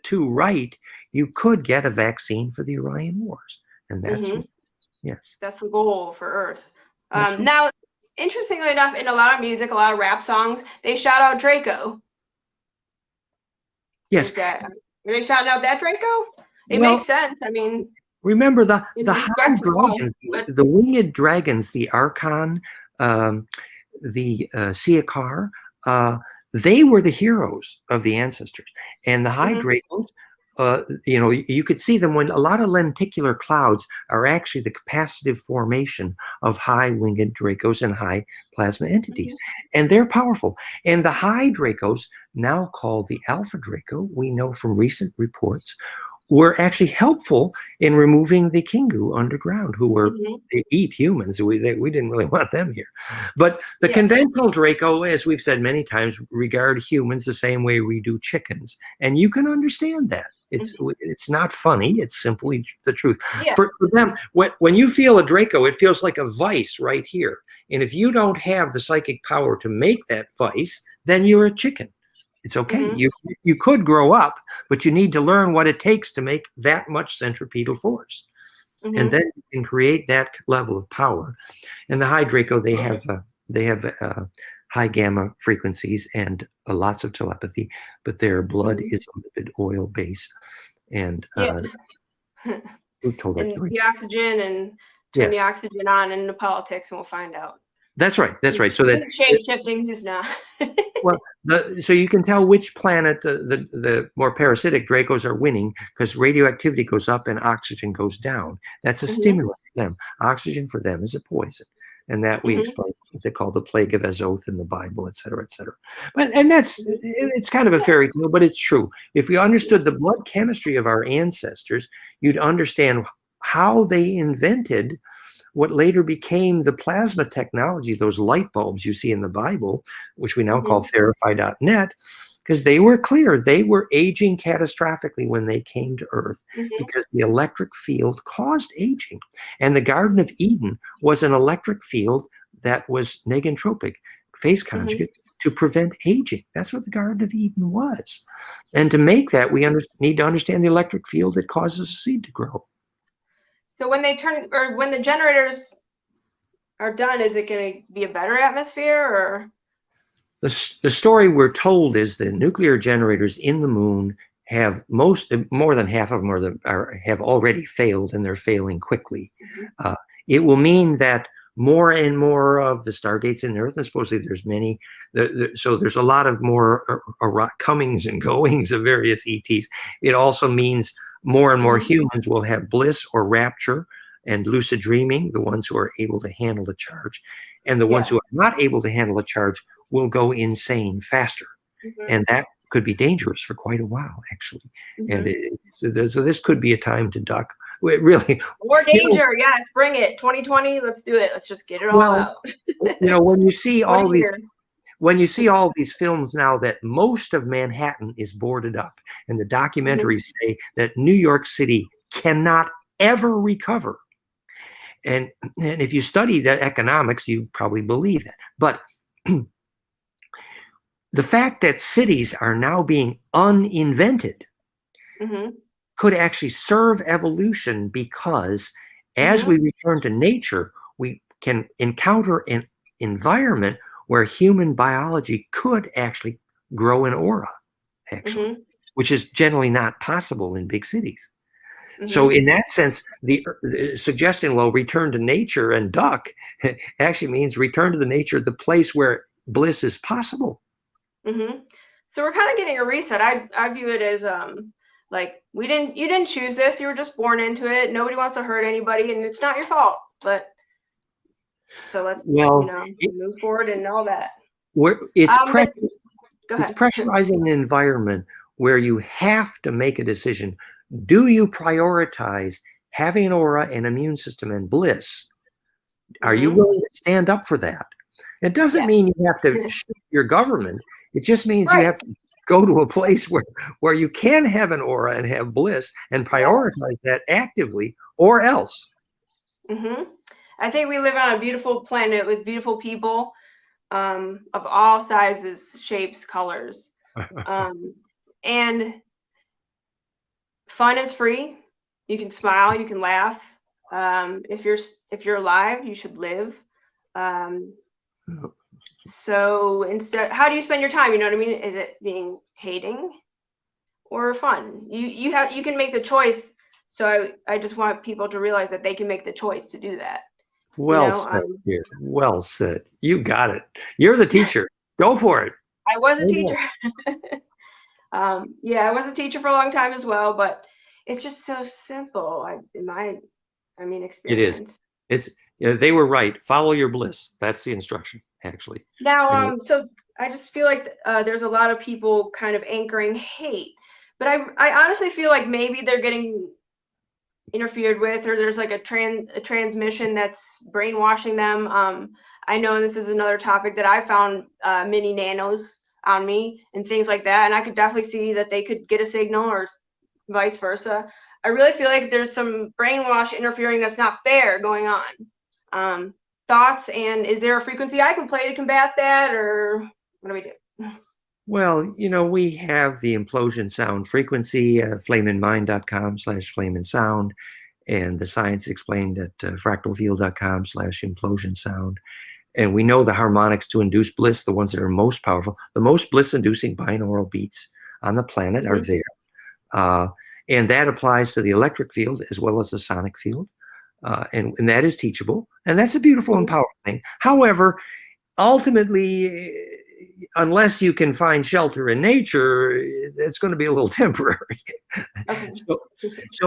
two right, you could get a vaccine for the Orion Wars. And that's, yes.
That's the goal for Earth. Now, interestingly enough, in a lot of music, a lot of rap songs, they shout out Draco.
Yes.
Are they shouting out that Draco? It makes sense. I mean,
remember the high dragons, the winged dragons, the Archon, the Siakar, they were the heroes of the ancestors. And the high Dracos, you could see them when a lot of lenticular clouds are actually the capacitive formation of high winged Dracos and high plasma entities. And they're powerful. And the high Dracos, now called the Alpha Draco, we know from recent reports, were actually helpful in removing the Kingu underground, who were they eat humans. We didn't really want them here. But the conventional Draco, as we've said many times, regard humans the same way we do chickens. And you can understand that. It's not funny. It's simply the truth. Yeah. For them, when you feel a Draco, it feels like a vice right here. And if you don't have the psychic power to make that vice, then you're a chicken. It's okay. You could grow up, but you need to learn what it takes to make that much centripetal force. And then you can create that level of power. And the high Draco, they have high gamma frequencies and lots of telepathy, but their blood is a lipid oil base. And we've told
and the oxygen and turn the oxygen on in the politics, and we'll find out.
That's right. That's right. So that
shape shifting, who's not?
Well, so you can tell which planet the more parasitic Dracos are winning, because radioactivity goes up and oxygen goes down. That's a stimulant for them. Oxygen for them is a poison. And that we explain what they call the plague of Azoth in the Bible, et cetera, et cetera. And it's kind of a fairy tale, but it's true. If you understood the blood chemistry of our ancestors, you'd understand how they invented what later became the plasma technology, those light bulbs you see in the Bible, which we now call Therify.net, because they were clear. They were aging catastrophically when they came to Earth because the electric field caused aging. And the Garden of Eden was an electric field that was negentropic, phase conjugate, to prevent aging. That's what the Garden of Eden was. And to make that, we need to understand the electric field that causes a seed to grow.
So when when the generators are done, is it going to be a better atmosphere, or?
The story we're told is the nuclear generators in the moon have more than half of them have already failed, and they're failing quickly. It will mean that more and more of the stargates in the Earth, and supposedly there's many, so there's a lot of more comings and goings of various ETs. It also means more and more humans will have bliss or rapture and lucid dreaming, the ones who are able to handle the charge. And the ones who are not able to handle a charge will go insane faster. And that could be dangerous for quite a while, actually. And so this could be a time to duck. Really,
more danger. Yes, bring it. 2020. Let's do it. Let's just get it all out.
When you see all these. When you see all these films now that most of Manhattan is boarded up, and the documentaries say that New York City cannot ever recover. And if you study the economics, you probably believe that. But the fact that cities are now being uninvented
Mm-hmm.
could actually serve evolution, because as
Mm-hmm.
we return to nature, we can encounter an environment where human biology could actually grow an aura, actually,
Mm-hmm.
which is generally not possible in big cities. So
Mm-hmm.
in that sense, the suggestion, well, return to nature and duck, actually means return to the nature, the place where bliss is possible.
Mm-hmm. So we're kind of getting a reset. I view it as like you didn't choose this. You were just born into it. Nobody wants to hurt anybody, and it's not your fault. But so let's
Well,
move forward and all that.
it's
But go
it's
ahead.
pressurizing an environment where you have to make a decision. Do you prioritize having an aura, an immune system, and bliss? Are you
Mm-hmm.
willing to stand up for that? It doesn't
Yes.
mean you have to shoot your government. It just means you
Right.
have to go to a place where you can have an aura and have bliss and prioritize that actively, or else.
Mm-hmm. I think we live on a beautiful planet with beautiful people of all sizes, shapes, colors. And fun is free. You can smile, you can laugh. If you're alive, you should live. So instead, how do you spend your time? You know what I mean? Is it being hating or fun? You can make the choice. So I just want people to realize that they can make the choice to do that.
Well said, dear. Well said. You got it. You're the teacher. Go for it.
I was a teacher. Yeah, I was a teacher for a long time as well, but it's just so simple. Experience.
It is. It's they were right. Follow your bliss. That's the instruction, actually.
Now, so I just feel like there's a lot of people kind of anchoring hate, but I honestly feel like maybe they're getting interfered with, or there's like a transmission that's brainwashing them. I know this is another topic that I found mini nanos on me and things like that, and I could definitely see that they could get a signal or vice versa. I really feel like there's some brainwash interfering that's not fair going on. Thoughts, and is there a frequency I can play to combat that, or what do we do?
Well, we have the implosion sound frequency, flameinmind.com/flameinsound, and the science explained at fractalfield.com/implosion sound. And we know the harmonics to induce bliss, the ones that are most powerful, the most bliss-inducing binaural beats on the planet are there. And that applies to the electric field as well as the sonic field. And that is teachable. And that's a beautiful and powerful thing. However, ultimately, unless you can find shelter in nature, it's going to be a little temporary.
Okay.
So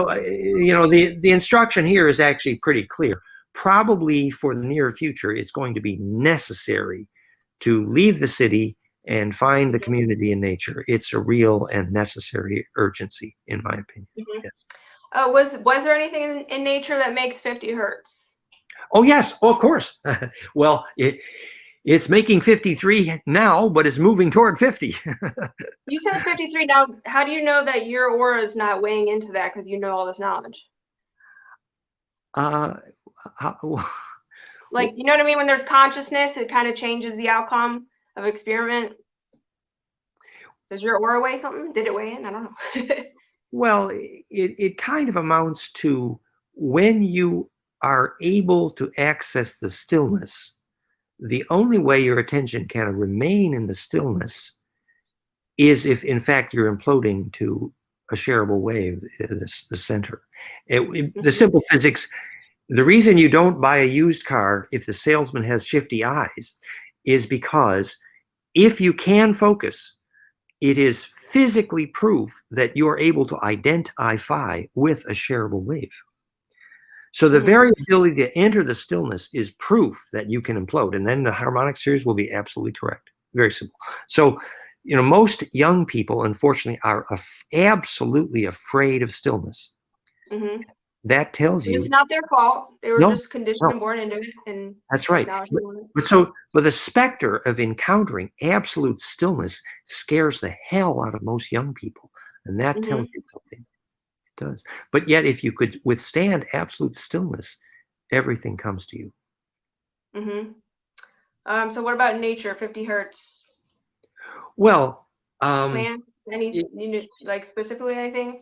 the instruction here is actually pretty clear. Probably for the near future, it's going to be necessary to leave the city and find the community in nature. It's a real and necessary urgency, in my opinion. Yes.
Was there anything in nature that makes 50 hertz?
Oh, yes. Oh, of course. Well, it's making 53 now, but it's moving toward 50.
You said 53. Now, how do you know that your aura is not weighing into that because you know all this knowledge? Like, you know what I mean? When there's consciousness, it kind of changes the outcome of experiment. Does your aura weigh something? Did it weigh in? I don't know.
Well, it kind of amounts to when you are able to access the stillness, the only way your attention can remain in the stillness is if, in fact, you're imploding to a shareable wave, the center. The simple physics, the reason you don't buy a used car if the salesman has shifty eyes is because if you can focus, it is physically proof that you are able to identify with a shareable wave. So the very ability to enter the stillness is proof that you can implode. And then the harmonic series will be absolutely correct. Very simple. So, most young people, unfortunately, are absolutely afraid of stillness. That tells you
it's not their fault. They were just conditioned and born into it. And
that's right. But the specter of encountering absolute stillness scares the hell out of most young people. And that tells you something. It does. But yet, if you could withstand absolute stillness, everything comes to you.
So what about nature, 50 hertz?
Well,
Plants? Like specifically anything?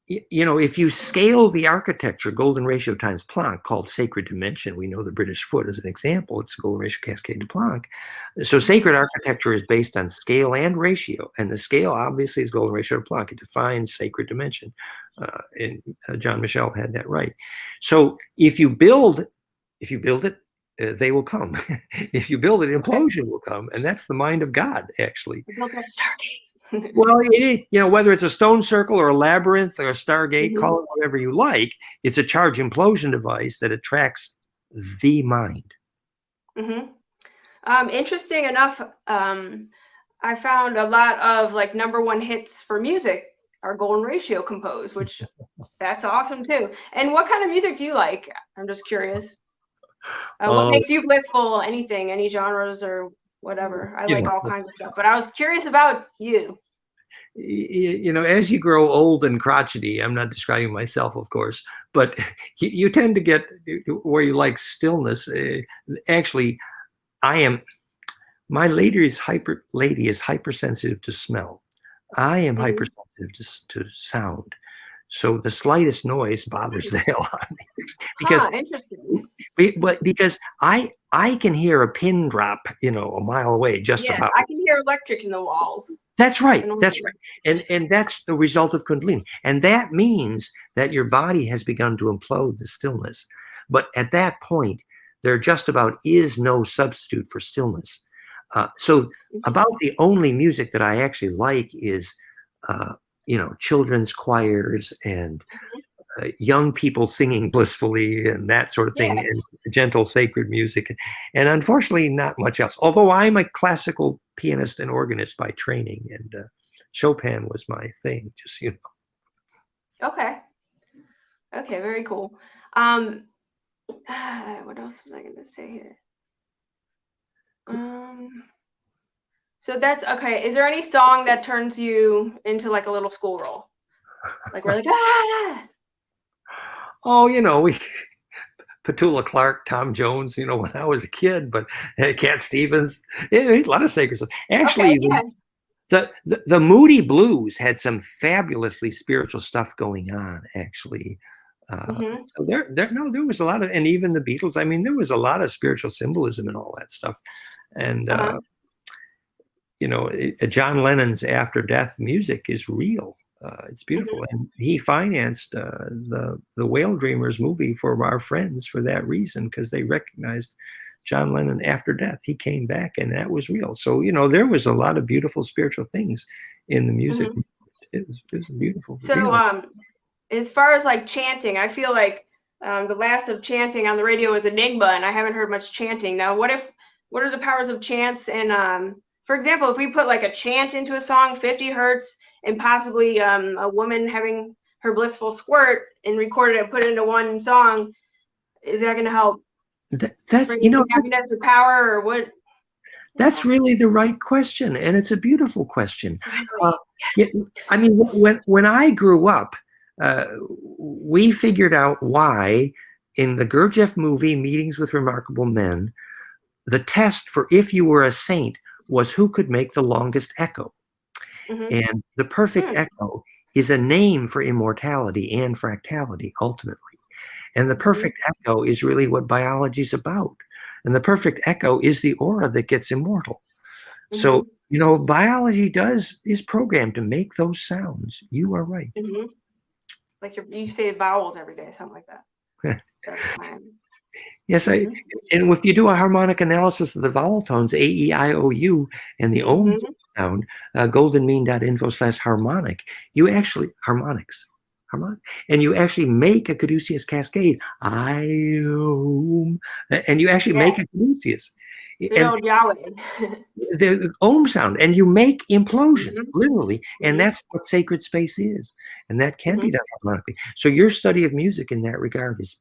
you know, if you scale the architecture, golden ratio times Planck, called sacred dimension, we know the British foot as an example, it's a golden ratio cascade to Planck. So sacred architecture is based on scale and ratio, and the scale obviously is golden ratio to Planck. It defines sacred dimension, and John Michel had that right. So if you build it, they will come. If you build it, implosion will come, and that's the mind of God, actually.
Built that Stargate.
Well, it is, you know, whether it's a stone circle or a labyrinth or a Stargate, call it whatever you like, it's a charge implosion device that attracts the mind.
Interesting enough, I found a lot of like #1 hits for music are golden ratio composed, which that's awesome too. And what kind of music do you like? I'm just curious. What makes you blissful? Anything, any genres or whatever. I like all kinds of stuff, but I was curious about you.
You know, as you grow old and crotchety, I'm not describing myself, of course, but you tend to get where you like stillness. Actually, my lady is hypersensitive to smell. I am hypersensitive to sound. So the slightest noise bothers the hell out of me. Because,
interesting.
Because I can hear a pin drop, you know, a mile away, just about.
I can hear electric in the walls.
That's right. That's right. And that's the result of Kundalini. And that means that your body has begun to implode the stillness. But at that point, there just about is no substitute for stillness. So about the only music that I actually like is, you know, children's choirs and young people singing blissfully and that sort of thing, and gentle sacred music. And unfortunately, not much else. Although I'm a classical pianist and organist by training, and Chopin was my thing, just, you know.
Okay, very cool. What else was I going to say here? So that's okay. Is there any song that turns you into like a little schoolgirl? Like we're like,
Oh, you know, Petula Clark, Tom Jones, you know, when I was a kid, but Cat Stevens, a lot of sacred stuff. Actually, the Moody Blues had some fabulously spiritual stuff going on, actually. So there was a lot of, and even the Beatles, I mean, there was a lot of spiritual symbolism and all that stuff. And, you know, John Lennon's after death music is real. It's beautiful. And he financed the Whale Dreamers movie for our friends for that reason, because they recognized John Lennon after death. He came back, and that was real. So, you know, there was a lot of beautiful spiritual things in the music. It was beautiful.
So, as far as like chanting, I feel like the last of chanting on the radio is Enigma, and I haven't heard much chanting. Now, what are the powers of chants? And for example, if we put like a chant into a song, 50 hertz, and possibly a woman having her blissful squirt and record it and put it into one song, is that going to help?
That's, you know,
happiness or power, or what?
That's really the right question, and it's a beautiful question. I mean, when I grew up, we figured out why in the Gurdjieff movie, Meetings with Remarkable Men, the test for if you were a saint was who could make the longest echo. And the perfect echo is a name for immortality and fractality, ultimately. And the perfect echo is really what biology is about. And the perfect echo is the aura that gets immortal. So, you know, biology is programmed to make those sounds. You are right.
Like you say vowels every day, something like that.
Yes, and if you do a harmonic analysis of the vowel tones, A, E, I, O, U, and the Om sound, goldenmean.info/harmonic, you actually, harmonic, and you actually make a caduceus cascade, I-om, and you actually make a caduceus. The Om sound, and you make implosion, literally, and that's what sacred space is, and that can be done harmonically. So your study of music in that regard is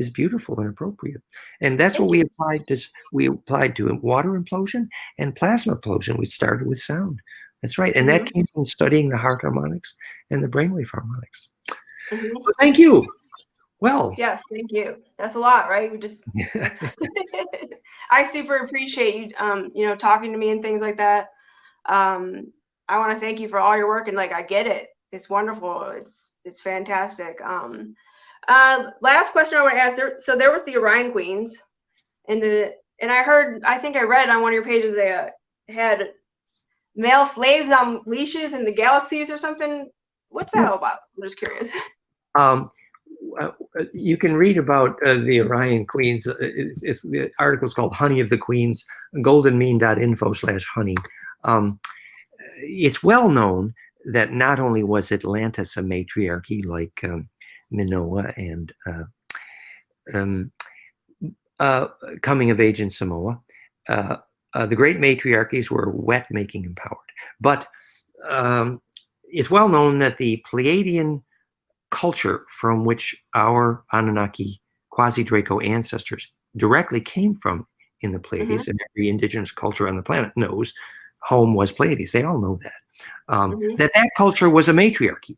beautiful and appropriate, and that's what we applied to. We applied to water implosion and plasma implosion. We started with sound. That's right, and that came from studying the heart harmonics and the brainwave harmonics. So thank you. Well,
yes, thank you. That's a lot, right? We just, I super appreciate you, you know, talking to me and things like that. I want to thank you for all your work, and like I get it. It's wonderful. It's fantastic. Last question I want to ask. So there was the Orion Queens, and I think I read on one of your pages they had male slaves on leashes in the galaxies or something. What's that all about? I'm just curious.
You can read about the Orion Queens. The article's called Honey of the Queens, goldenmean.info/honey. It's well known that not only was Atlantis a matriarchy like Minoa and coming of age in Samoa, the great matriarchies were wet making empowered. But it's well known that the Pleiadian culture from which our Anunnaki quasi-Draco ancestors directly came from in the Pleiades, and every indigenous culture on the planet knows home was Pleiades. They all know that. That culture was a matriarchy.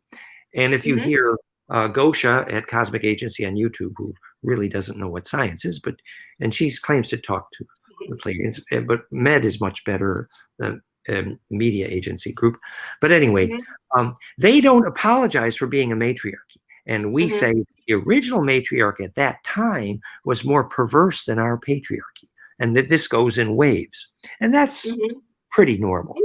And if you hear Gosha at Cosmic Agency on YouTube, who really doesn't know what science is, and she claims to talk to the Pleiadians, but Med is much better than media agency group. But anyway, they don't apologize for being a matriarchy. And we say the original matriarch at that time was more perverse than our patriarchy, and that this goes in waves. And that's pretty normal.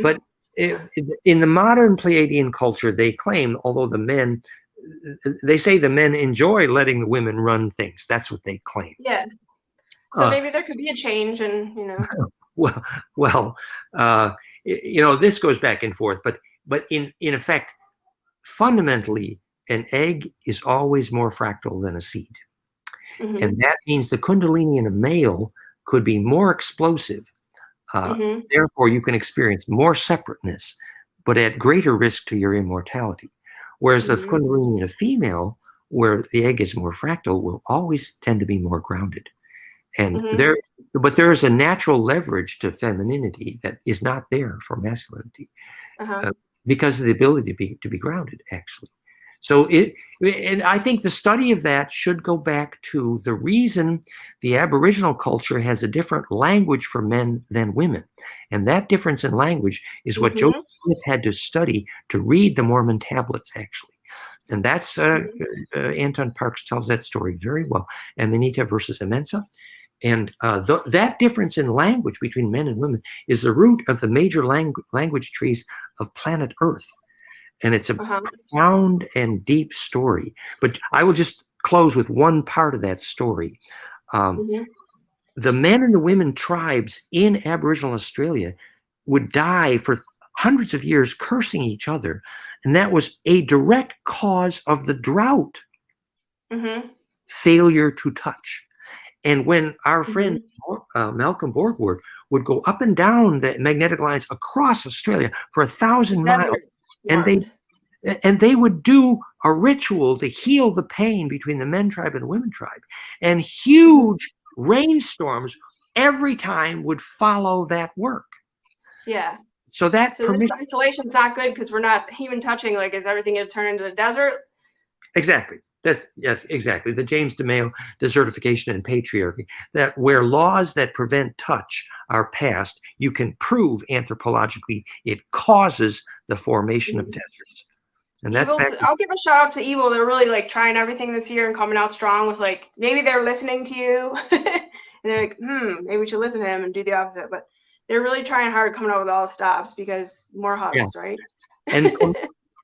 But in the modern Pleiadian culture, they claim, although they say the men enjoy letting the women run things. That's what they claim.
Yeah. So maybe there could be a change, and
Well, this goes back and forth, but in effect, fundamentally, an egg is always more fractal than a seed. And that means the Kundalini in a male could be more explosive. Therefore, you can experience more separateness, but at greater risk to your immortality. Whereas the Kundalini in a female, where the egg is more fractal, will always tend to be more grounded. And but there is a natural leverage to femininity that is not there for masculinity, because of the ability to be grounded, actually. So and I think the study of that should go back to the reason the Aboriginal culture has a different language for men than women. And that difference in language is what Joseph Smith had to study to read the Mormon tablets, actually. And that's, Anton Parks tells that story very well. Amanita versus Amensa. And that difference in language between men and women is the root of the major language trees of planet Earth. And it's a profound and deep story. But I will just close with one part of that story. The men and the women tribes in Aboriginal Australia would die for hundreds of years cursing each other. And that was a direct cause of the drought. Failure to touch. And when our friend Malcolm Borgward would go up and down the magnetic lines across Australia for 1,000 miles, and they would do a ritual to heal the pain between the men tribe and the women tribe, and huge rainstorms every time would follow that work.
Yeah.
So this
isolation's not good because we're not even touching. Like, is everything going to turn into the desert?
Exactly. Yes, exactly. The James DeMayo desertification and patriarchy, that where laws that prevent touch are passed, you can prove anthropologically it causes the formation of deserts. And that's
I'll give a shout out to Evil. They're really like trying everything this year and coming out strong with like, maybe they're listening to you and they're like, maybe we should listen to him and do the opposite. But they're really trying hard coming up with all the stops because more hugs, right?
And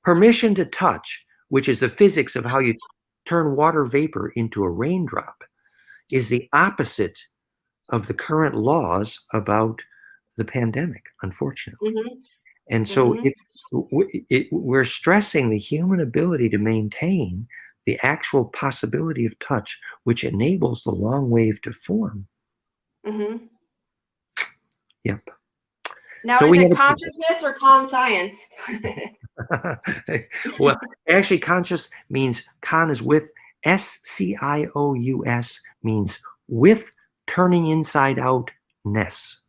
permission to touch, which is the physics of how you turn water vapor into a raindrop, is the opposite of the current laws about the pandemic, unfortunately. And so we're stressing the human ability to maintain the actual possibility of touch, which enables the long wave to form. Yep.
Now, so is it consciousness or con science?
Well, actually, conscious means con is with, SCIOUS means with turning inside out-ness.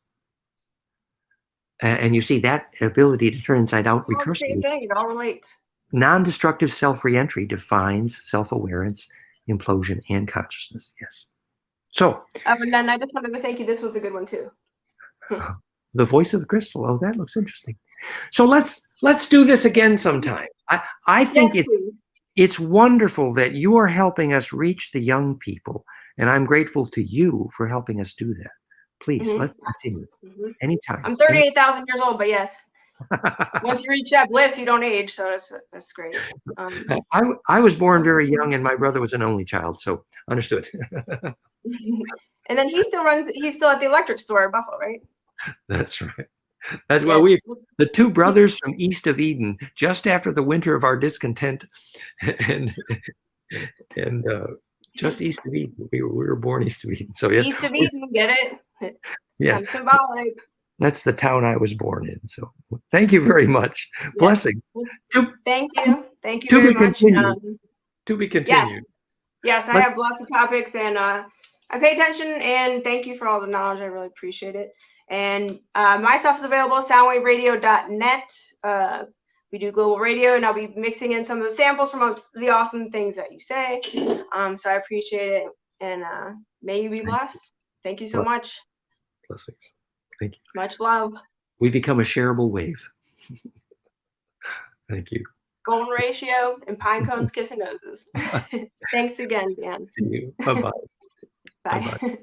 And you see that ability to turn inside out recursively.
Same thing, it all relates.
Non-destructive self-reentry defines self-awareness, implosion, and consciousness. Yes. So.
And then I just wanted to thank you. This was a good one too.
The voice of the crystal. Oh, that looks interesting. So let's do this again sometime. I think
Yes, please.
it's wonderful that you are helping us reach the young people, and I'm grateful to you for helping us do that. Please, let's continue. Anytime.
I'm 38,000 years old, but yes. Once you reach that bliss, you don't age, so that's great.
I was born very young, and my brother was an only child, so understood.
And then he's still at the electric store in Buffalo, right?
That's right. That's why the two brothers from east of Eden, just after the winter of our discontent, and just east of Eden. We were born east of Eden. So yes,
East of Eden, get it?
Yes,
kind of symbolic.
That's the town I was born in. So thank you very much. Yes. Blessing.
Thank you. Thank you very much.
To be continued.
Yes, I have lots of topics, and I pay attention, and thank you for all the knowledge. I really appreciate it. And my stuff is available at soundwaveradio.net. We do global radio, and I'll be mixing in some of the samples from the awesome things that you say. So I appreciate it, and may you be blessed. Thank you so much.
Blessings. Thank you.
Much love.
We become a shareable wave. Thank you.
Golden ratio and pine cones kissing noses. Thanks again, Dan.
See you. Bye-bye.
Bye.
Bye-bye.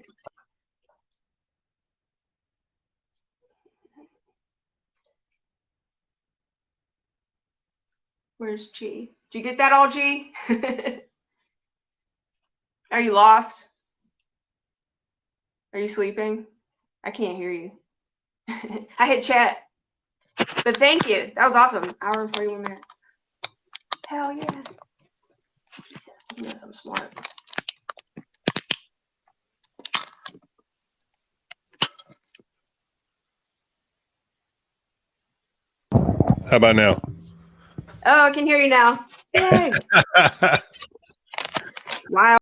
Where's G? Did you get that all, G? Are you lost? Are you sleeping? I can't hear you. I hit chat. But thank you. That was awesome. Hour and 41 minutes. Hell yeah. He knows I'm smart.
How about now?
Oh, I can hear you now. Yay. Wow.